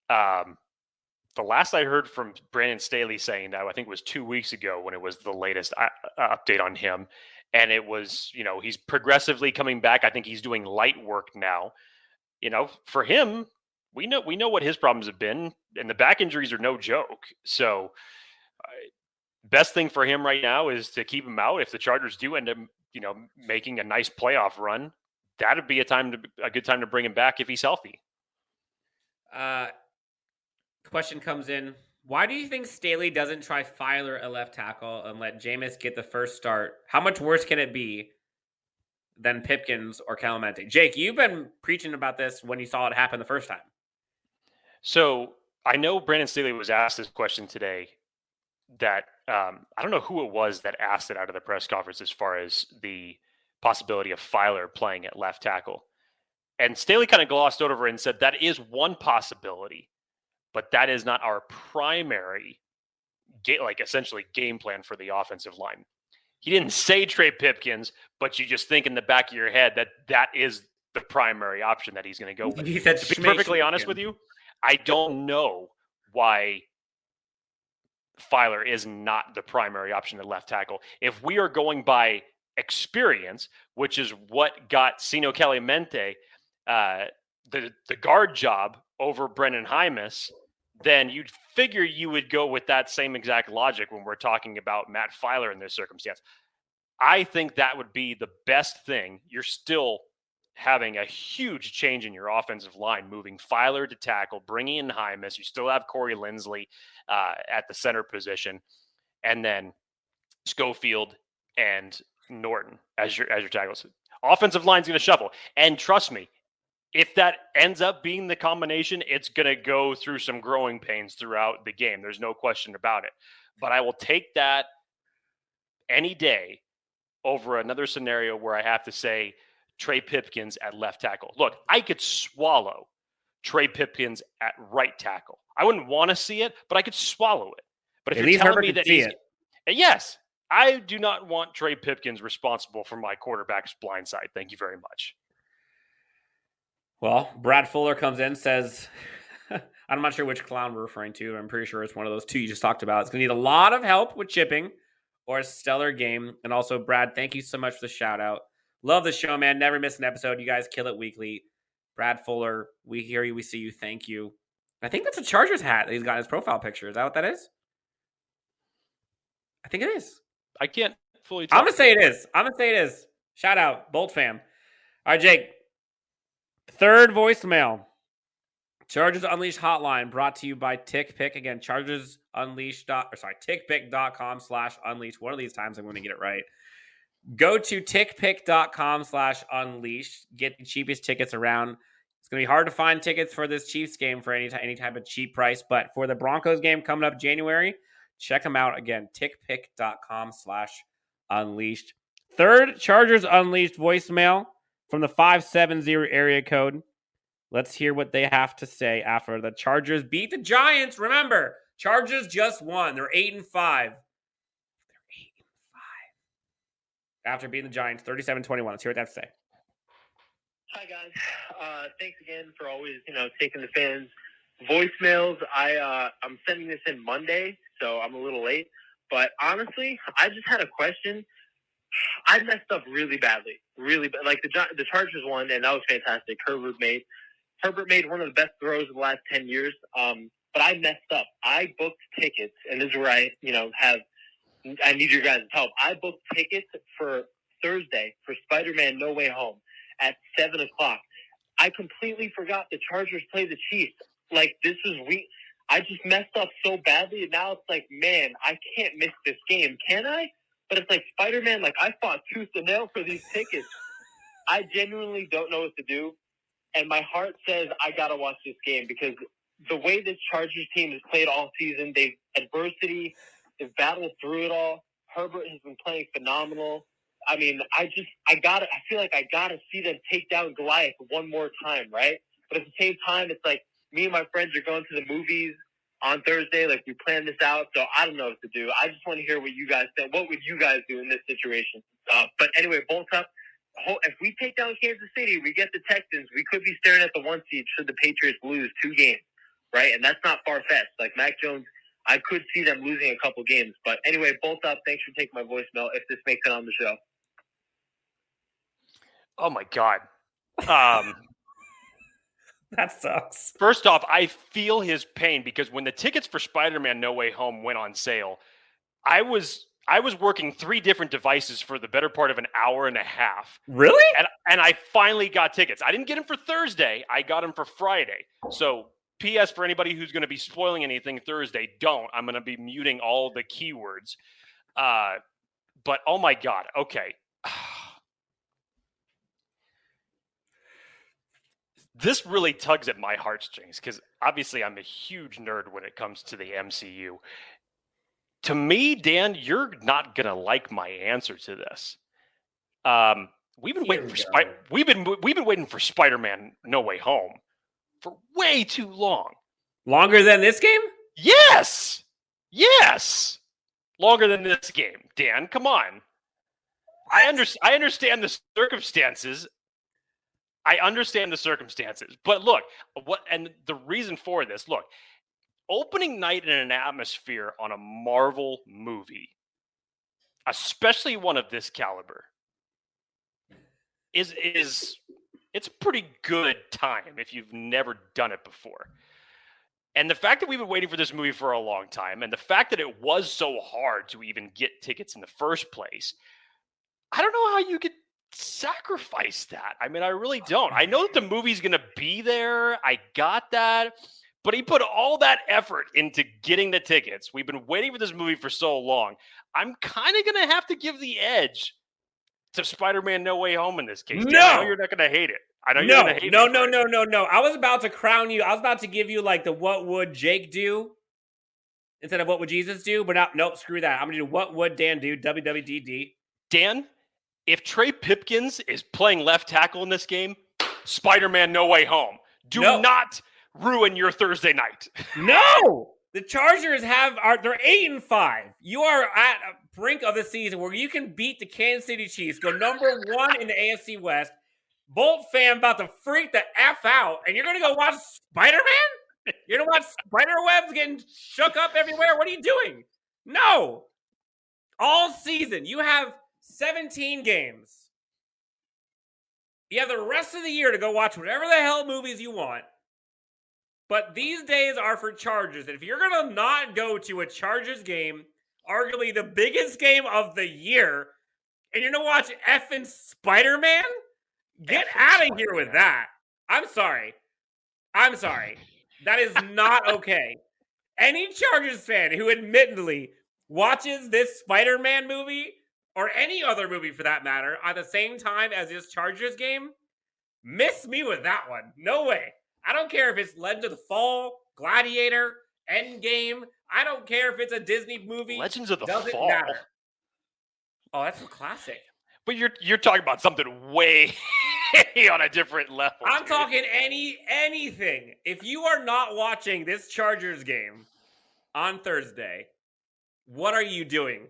The last I heard from Brandon Staley saying that, I think it was 2 weeks ago when it was the latest update on him. And it was, he's progressively coming back. I think he's doing light work now. For him, we know what his problems have been, and the back injuries are no joke. So best thing for him right now is to keep him out. If the Chargers do end up, making a nice playoff run, that'd be a good time to bring him back if he's healthy. Question comes in. Why do you think Staley doesn't try Filer at left tackle and let Jameis get the first start? How much worse can it be than Pipkins or Clemente? Jake, you've been preaching about this when you saw it happen the first time. So I know Brandon Staley was asked this question today that I don't know who it was that asked it out of the press conference as far as the possibility of Filer playing at left tackle. And Staley kind of glossed over and said that is one possibility, but that is not our primary, essentially game plan for the offensive line. He didn't say Trey Pipkins, but you just think in the back of your head that is the primary option that he's going to go with. He said, to be perfectly honest with you, I don't know why Filer is not the primary option at left tackle. If we are going by experience, which is what got Sino Calimente the guard job over Brennan Hymas, then you'd figure you would go with that same exact logic when we're talking about Matt Filer in this circumstance. I think that would be the best thing. You're still having a huge change in your offensive line, moving Filer to tackle, bringing in Hymas. You still have Corey Lindsley at the center position, and then Schofield and Norton as your tackles. Offensive line's going to shuffle. And trust me, if that ends up being the combination, it's going to go through some growing pains throughout the game. There's no question about it. But I will take that any day over another scenario where I have to say Trey Pipkins at left tackle. Look, I could swallow Trey Pipkins at right tackle. I wouldn't want to see it, but I could swallow it. But if you're telling me that he's... Yes, I do not want Trey Pipkins responsible for my quarterback's blind side. Thank you very much. Well, Brad Fuller comes in, says, I'm not sure which clown we're referring to. I'm pretty sure it's one of those two you just talked about. It's going to need a lot of help with chipping or a stellar game. And also, Brad, thank you so much for the shout out. Love the show, man. Never miss an episode. You guys kill it weekly. Brad Fuller, we hear you. We see you. Thank you. I think that's a Chargers hat that he's got in his profile picture. Is that what that is? I think it is. I can't fully tell. I'm going to say it is. Shout out, Bolt fam. All right, Jake. Third voicemail. Chargers Unleashed hotline brought to you by TickPick. Again, TickPick.com/unleashed. One of these times I'm going to get it right. Go to TickPick.com/unleashed. Get the cheapest tickets around. It's going to be hard to find tickets for this Chiefs game for any type of cheap price, but for the Broncos game coming up January, check them out. Again, TickPick.com/unleashed. Third Chargers Unleashed voicemail from the 570 area code. Let's hear what they have to say after the Chargers beat the Giants. Remember, Chargers just won. They're 8-5. After beating the Giants 37-21. Let's hear what they have to say. Hi, guys. Thanks again for always, taking the fans' voicemails. I'm sending this in Monday, so I'm a little late. But honestly, I just had a question. I messed up really badly. Really bad. Like, the Chargers won, and that was fantastic. Herbert made one of the best throws of the last 10 years. But I messed up. I booked tickets, and this is where I need your guys' help. I booked tickets for Thursday for Spider-Man No Way Home at 7 o'clock. I completely forgot the Chargers play the Chiefs. Like, this was weak. I just messed up so badly, and now it's like, man, I can't miss this game, can I? But it's like Spider-Man, like, I fought tooth and nail for these tickets. I genuinely don't know what to do, and my heart says I got to watch this game because the way this Chargers team has played all season, they've battled through it all. Herbert has been playing phenomenal. I mean, I feel like I gotta see them take down Goliath one more time, right? But at the same time, it's like me and my friends are going to the movies on Thursday. Like, we planned this out, so I don't know what to do. I just want to hear what you guys think. What would you guys do in this situation? But anyway, bolt up. If we take down Kansas City, we get the Texans, we could be staring at the 1 seed should the Patriots lose 2 games, right? And that's not far-fetched. Like, Mac Jones, I could see them losing a couple games. But anyway, bolt up. Thanks for taking my voicemail if this makes it on the show. Oh, my God. That sucks. First off, I feel his pain because when the tickets for Spider-Man No Way Home went on sale, I was working 3 different devices for the better part of an hour and a half. Really? And I finally got tickets. I didn't get them for Thursday. I got them for Friday. So, P.S. for anybody who's going to be spoiling anything Thursday, don't. I'm going to be muting all the keywords. But, oh, my God. Okay. This really tugs at my heartstrings because obviously I'm a huge nerd when it comes to the MCU. To me, Dan, you're not gonna like my answer to this. We've been waiting for we've been waiting for Spider-Man No Way Home for way too long. Longer than this game? Yes. Longer than this game, Dan. Come on. I understand the circumstances. But look, and the reason for this, look, opening night in an atmosphere on a Marvel movie, especially one of this caliber, is it's a pretty good time if you've never done it before. And the fact that we've been waiting for this movie for a long time, and the fact that it was so hard to even get tickets in the first place, I don't know how you could sacrifice that. I mean, I really don't. I know that the movie's going to be there. I got that. But he put all that effort into getting the tickets. We've been waiting for this movie for so long. I'm kind of going to have to give the edge to Spider-Man No Way Home in this case. No! I know you're not going to hate it. I know you're going to hate it. No. I was about to crown you. I was about to give you like the what would Jake do instead of what would Jesus do. But nope, screw that. I'm going to do what would Dan do, WWDD. Dan, if Trey Pipkins is playing left tackle in this game, Spider-Man No Way Home. Do not ruin your Thursday night. No! The Chargers they're 8-5. You are at a brink of the season where you can beat the Kansas City Chiefs, go number 1 in the AFC West. Bolt fan about to freak the F out, and you're going to go watch Spider-Man? You're going to watch spider-webs getting shook up everywhere? What are you doing? No! All season, you have 17 games. You have the rest of the year to go watch whatever the hell movies you want. But these days are for Chargers. And if you're going to not go to a Chargers game, arguably the biggest game of the year, and you're going to watch effing Spider-Man, get out of here with that. I'm sorry. That is not okay. Any Chargers fan who admittedly watches this Spider-Man movie, or any other movie for that matter, at the same time as this Chargers game, miss me with that one. No way. I don't care if it's Legends of the Fall, Gladiator, Endgame. I don't care if it's a Disney movie. Legends of the Doesn't Fall. matter. Oh, that's a classic. But you're talking about something way on a different level. I'm talking anything. If you are not watching this Chargers game on Thursday, what are you doing?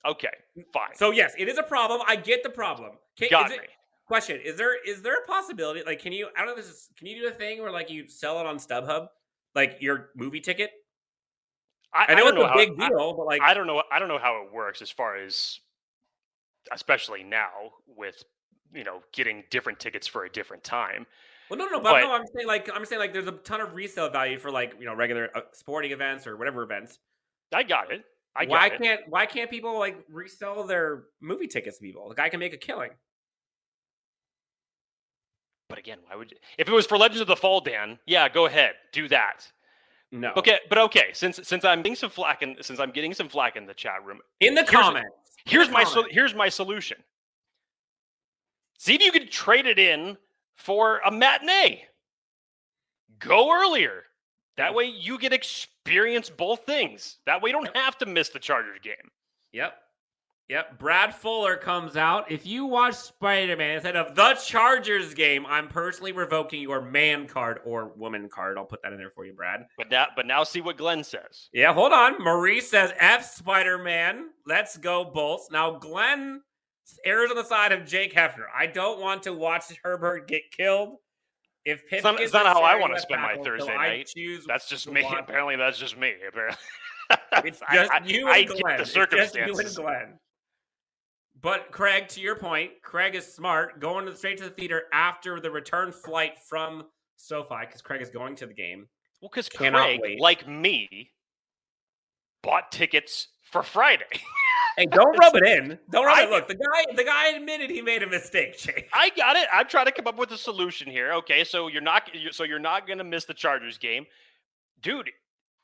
Okay, fine. So yes, it is a problem. I get the problem. Got me. Question: Is there a possibility? Like, can you? I don't know if this is. Can you do a thing where like you sell it on StubHub, like your movie ticket? I know it's a big deal, but like I don't know how it works as far as, especially now with getting different tickets for a different time. Well, no, I'm saying like there's a ton of resale value for like regular sporting events or whatever events. I got it. Why can't people like resell their movie tickets to people? The guy can make a killing. But again, why would you? If it was for Legends of the Fall, Dan, yeah, go ahead, do that. No. Okay, since I'm getting some flack in the chat room, in the comments, here's my solution. See if you can trade it in for a matinee. Go earlier. That way you get experience both things. That way you don't have to miss the Chargers game. Yep. Brad Fuller comes out. If you watch Spider-Man instead of the Chargers game, I'm personally revoking your man card or woman card. I'll put that in there for you, Brad. But now see what Glenn says. Yeah, hold on. Marie says, F Spider-Man. Let's go, Bolts. Now, Glenn errs on the side of Jake Hefner. I don't want to watch Herbert get killed. If it's not how I want to spend my Thursday night. That's just me. Apparently, that's just me. It's just you and Glenn. Get the circumstances. It's just you and Glenn. But Craig, to your point, Craig is smart, going straight to the theater after the return flight from SoFi, because Craig is going to the game. Well, because Craig, like me, bought tickets for Friday. Hey, don't rub it in. Don't rub it. Look, the guy admitted he made a mistake, Jake. I got it. I'm trying to come up with a solution here. Okay, so you're not going to miss the Chargers game, dude.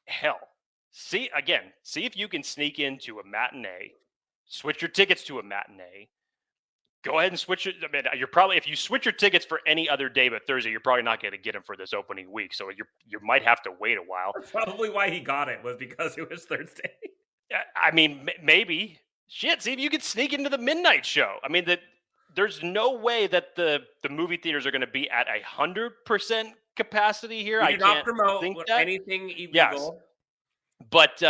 Hell, see if you can sneak into a matinee. Switch your tickets to a matinee. Go ahead and switch it. I mean, if you switch your tickets for any other day but Thursday, you're probably not going to get them for this opening week. So you might have to wait a while. That's probably why he got it, was because it was Thursday. I mean, maybe. Shit, see if you could sneak into the midnight show. I mean, there's no way that the movie theaters are going to be at 100% capacity here. We I do not can't promote think that. anything illegal. Yes. But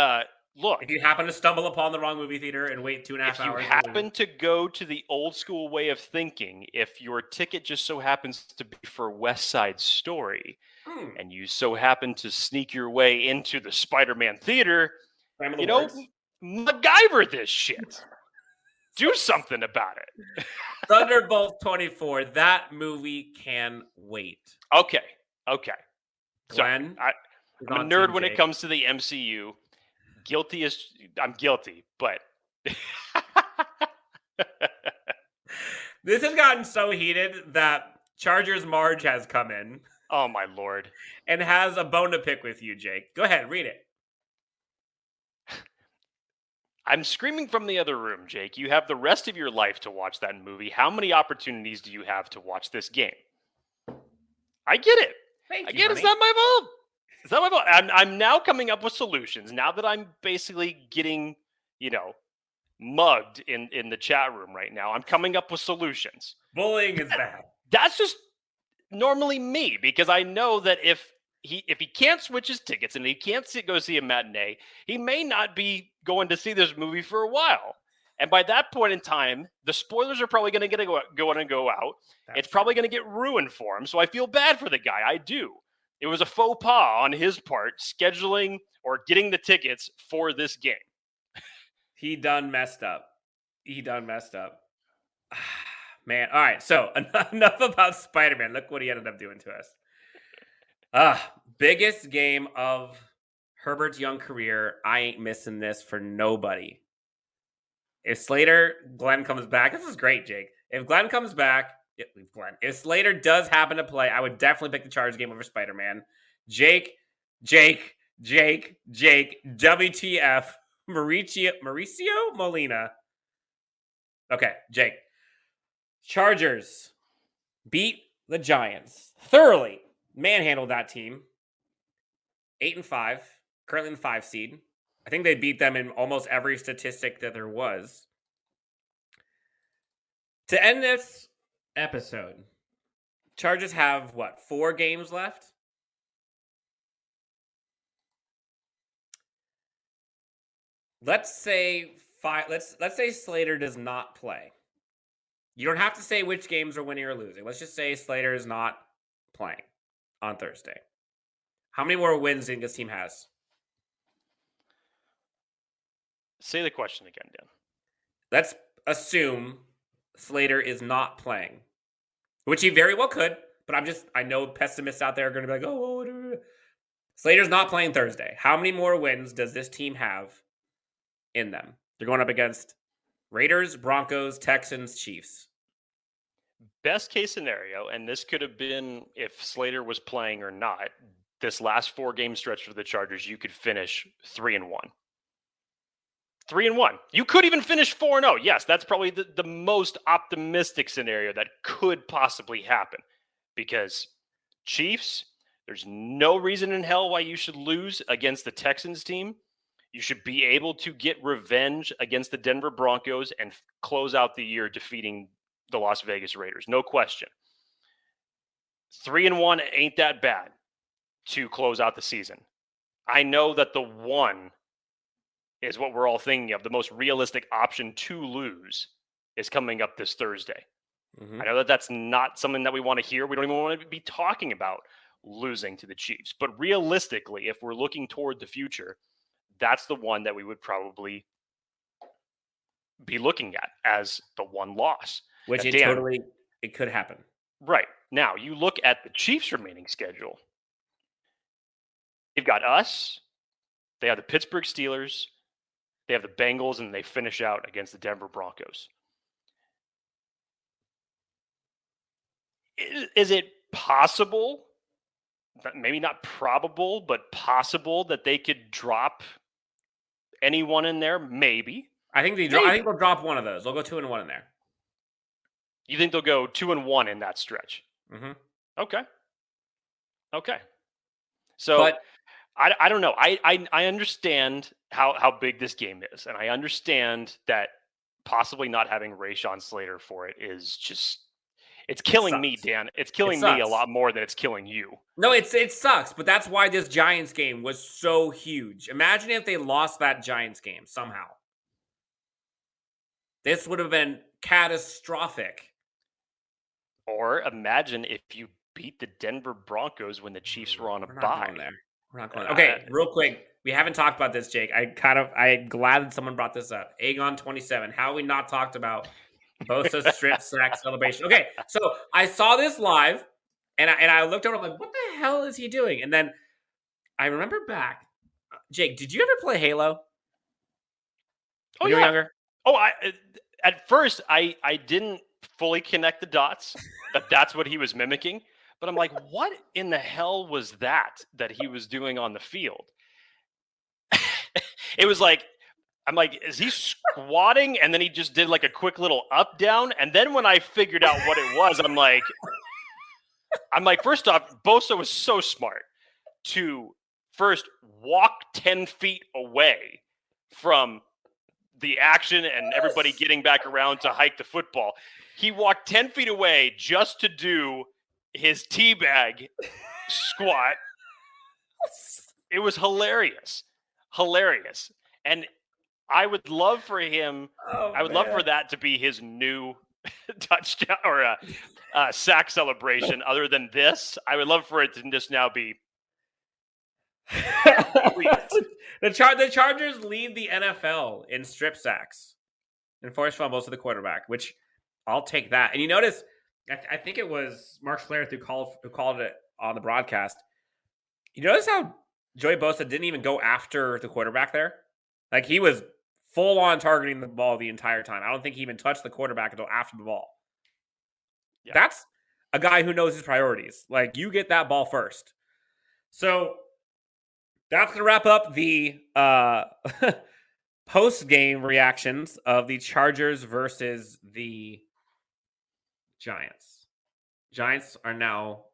look, if you happen to stumble upon the wrong movie theater and wait 2.5 hours, if you happen to go to the old school way of thinking, if your ticket just so happens to be for West Side Story, and you so happen to sneak your way into the Spider-Man theater, you know, MacGyver this shit. Do something about it. Thunderbolt 24. That movie can wait. Okay. Glenn, I'm a nerd when it comes to the MCU. I'm guilty, but this has gotten so heated that Chargers Marge has come in. Oh my lord. And has a bone to pick with you, Jake. Go ahead, read it. I'm screaming from the other room, Jake. You have the rest of your life to watch that movie. How many opportunities do you have to watch this game? I get it. Thank I you, get it. It's not my fault. It's not my fault. I'm now coming up with solutions. Now that I'm basically getting, mugged in the chat room right now, I'm coming up with solutions. Bullying is bad. That's just normally me, because I know that if he can't switch his tickets and he can't go see a matinee, he may not be going to see this movie for a while. And by that point in time, the spoilers are probably going to go out. It's probably going to get ruined for him. So I feel bad for the guy. I do. It was a faux pas on his part, scheduling or getting the tickets for this game. He done messed up. Man, all right. So enough about Spider-Man. Look what he ended up doing to us. Biggest game of Herbert's young career. I ain't missing this for nobody. If Glenn comes back, this is great, Jake. If Glenn comes back, if Slater does happen to play, I would definitely pick the Chargers game over Spider-Man. Jake, WTF, Mauricio Molina. Okay, Jake. Chargers beat the Giants thoroughly. Manhandled that team. 8-5, currently in the 5 seed. I think they beat them in almost every statistic that there was. To end this episode, Chargers have 4 games left? Let's say 5. Let's say Slater does not play. You don't have to say which games are winning or losing. Let's just say Slater is not playing on Thursday. How many more wins do you think this team has? Say the question again, Dan. Let's assume Slater is not playing, which he very well could, but I know pessimists out there are going to be like, oh, Slater's not playing Thursday. How many more wins does this team have in them? They're going up against Raiders, Broncos, Texans, Chiefs. Best case scenario, and this could have been if Slater was playing or not, this last 4-game stretch for the Chargers, you could finish 3-1. 3-1. You could even finish 4-0. Yes, that's probably the most optimistic scenario that could possibly happen. Because Chiefs, there's no reason in hell why you should lose against the Texans team. You should be able to get revenge against the Denver Broncos and close out the year defeating the Las Vegas Raiders. No question. 3-1 ain't that bad to close out the season. I know that the 1 is what we're all thinking of. The most realistic option to lose is coming up this Thursday. Mm-hmm. I know that that's not something that we want to hear. We don't even want to be talking about losing to the Chiefs. But realistically, if we're looking toward the future, that's the one that we would probably be looking at as the 1 loss. Which it could happen. Right. Now, you look at the Chiefs' remaining schedule. They've got us. They have the Pittsburgh Steelers. They have the Bengals, and they finish out against the Denver Broncos. Is it possible, maybe not probable, but possible that they could drop anyone in there? Maybe. I think they'll drop one of those. They'll go 2-1 in there. You think they'll go 2-1 in that stretch? Mm-hmm. Okay. So I don't know. I understand how big this game is, and I understand that possibly not having Rashawn Slater for it is just it's killing me, Dan. It's killing me a lot more than it's killing you. No, it sucks, but that's why this Giants game was so huge. Imagine if they lost that Giants game somehow. This would have been catastrophic. Or imagine if you beat the Denver Broncos when the Chiefs were on a bye. We're not going there. Okay, real quick. We haven't talked about this, Jake. I'm glad that someone brought this up. Aegon 27. How have we not talked about Bosa's strip sack celebration? Okay, so I saw this live, and I looked over, I'm like, what the hell is he doing? And then I remember back. Jake, did you ever play Halo? When you were younger? At first, I didn't fully connect the dots that's what he was mimicking. But I'm like, what in the hell was that he was doing on the field? It was like, I'm like, is he squatting? And then he just did like a quick little up down. And then when I figured out what it was, I'm like, first off, Bosa was so smart to first walk 10 feet away from the action and everybody getting back around to hike the football. He walked 10 feet away just to do his teabag squat. It was hilarious. And I would love for him, love for that to be his new touchdown or sack celebration. Other than this, I would love for it to just now be. The Chargers lead the NFL in strip sacks and forced fumbles to the quarterback, which I'll take that. And you notice, I think it was Mark Slater who called it on the broadcast. You notice how Joey Bosa didn't even go after the quarterback there? Like, he was full on targeting the ball the entire time. I don't think he even touched the quarterback until after the ball. Yeah. That's a guy who knows his priorities. Like, you get that ball first. So that's going to wrap up the post-game reactions of the Chargers versus the Giants. Giants are now,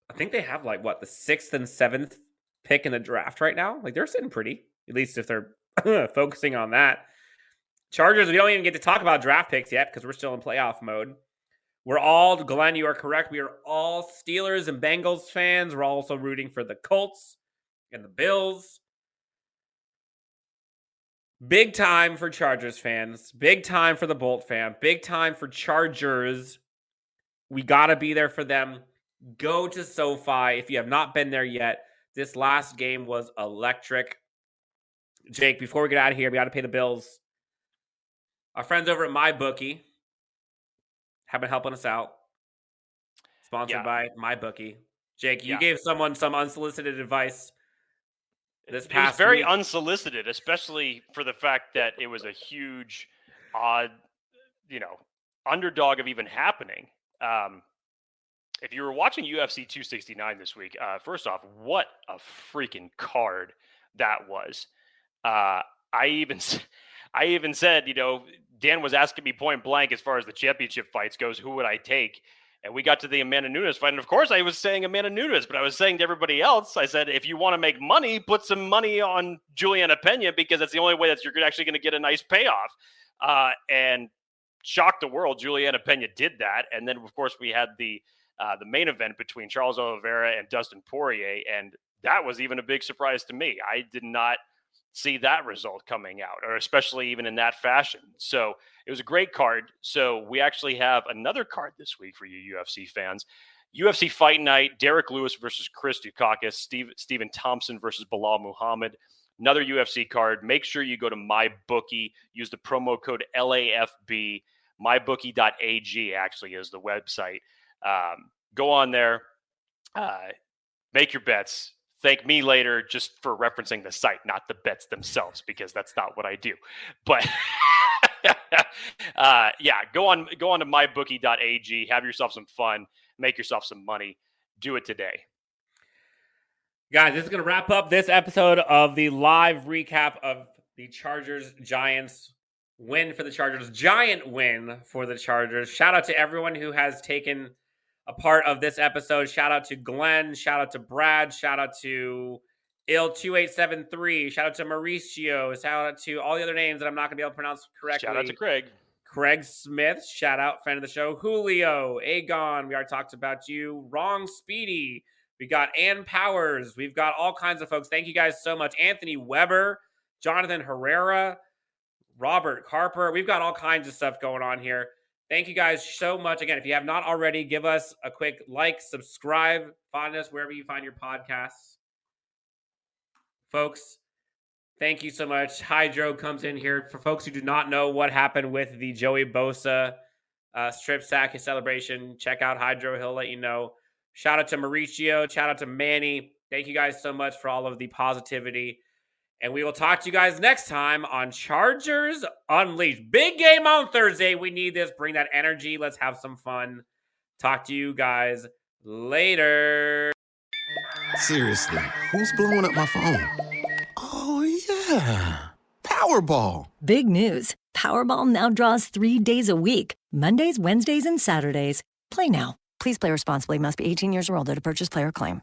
I think they have like, the 6th and 7th pick in the draft right now? Like, they're sitting pretty, at least if they're focusing on that. Chargers, we don't even get to talk about draft picks yet because we're still in playoff mode. Glenn, you are correct. We are all Steelers and Bengals fans. We're also rooting for the Colts and the Bills. Big time for Chargers fans. Big time for the Bolt fan. Big time for Chargers. We got to be there for them. Go to SoFi if you have not been there yet. This last game was electric. Jake, before we get out of here, we got to pay the bills. Our friends over at MyBookie have been helping us out. Sponsored by MyBookie. Jake, you gave someone some unsolicited advice this past week. It was very unsolicited, especially for the fact that it was a huge, odd, underdog of even happening. If you were watching UFC 269 this week, first off, what a freaking card that was. I even said, Dan was asking me point blank as far as the championship fights goes, who would I take? And we got to the Amanda Nunes fight. And of course I was saying Amanda Nunes, but I was saying to everybody else, I said, if you want to make money, put some money on Juliana Pena, because that's the only way that you're actually going to get a nice payoff. And shocked the world. Juliana Pena did that. And then of course we had the main event between Charles Oliveira and Dustin Poirier. And that was even a big surprise to me. I did not see that result coming out, or especially even in that fashion. So it was a great card. So we actually have another card this week for you UFC fans. UFC Fight Night, Derek Lewis versus Chris Dukakis, Stephen Thompson versus Bilal Muhammad. Another UFC card. Make sure you go to MyBookie. Use the promo code LAFB. MyBookie.ag actually is the website. Go on there. Make your bets. Thank me later just for referencing the site, not the bets themselves, because that's not what I do. But go on to mybookie.ag, have yourself some fun, make yourself some money. Do it today. Guys, this is going to wrap up this episode of the live recap of the Chargers-Giants win for the Chargers. Giant win for the Chargers. Shout out to everyone who has taken a part of this episode. Shout out to Glenn. Shout out to Brad. Shout out to Il2873. Shout out to Mauricio. Shout out to all the other names that I'm not going to be able to pronounce correctly. Shout out to Craig. Craig Smith. Shout out, friend of the show. Julio. Aegon. We already talked about you. Wrong Speedy. We got Ann Powers. We've got all kinds of folks. Thank you guys so much. Anthony Weber. Jonathan Herrera. Robert Carper. We've got all kinds of stuff going on here. Thank you guys so much. Again, if you have not already, give us a quick like, subscribe, find us wherever you find your podcasts. Folks, thank you so much. Hydro comes in here. For folks who do not know what happened with the Joey Bosa strip sack celebration, check out Hydro. He'll let you know. Shout out to Mauricio. Shout out to Manny. Thank you guys so much for all of the positivity. And we will talk to you guys next time on Chargers Unleashed. Big game on Thursday. We need this. Bring that energy. Let's have some fun. Talk to you guys later. Seriously, who's blowing up my phone? Oh, yeah. Powerball. Big news. Powerball now draws 3 days a week. Mondays, Wednesdays, and Saturdays. Play now. Please play responsibly. Must be 18 years or older to purchase player claim.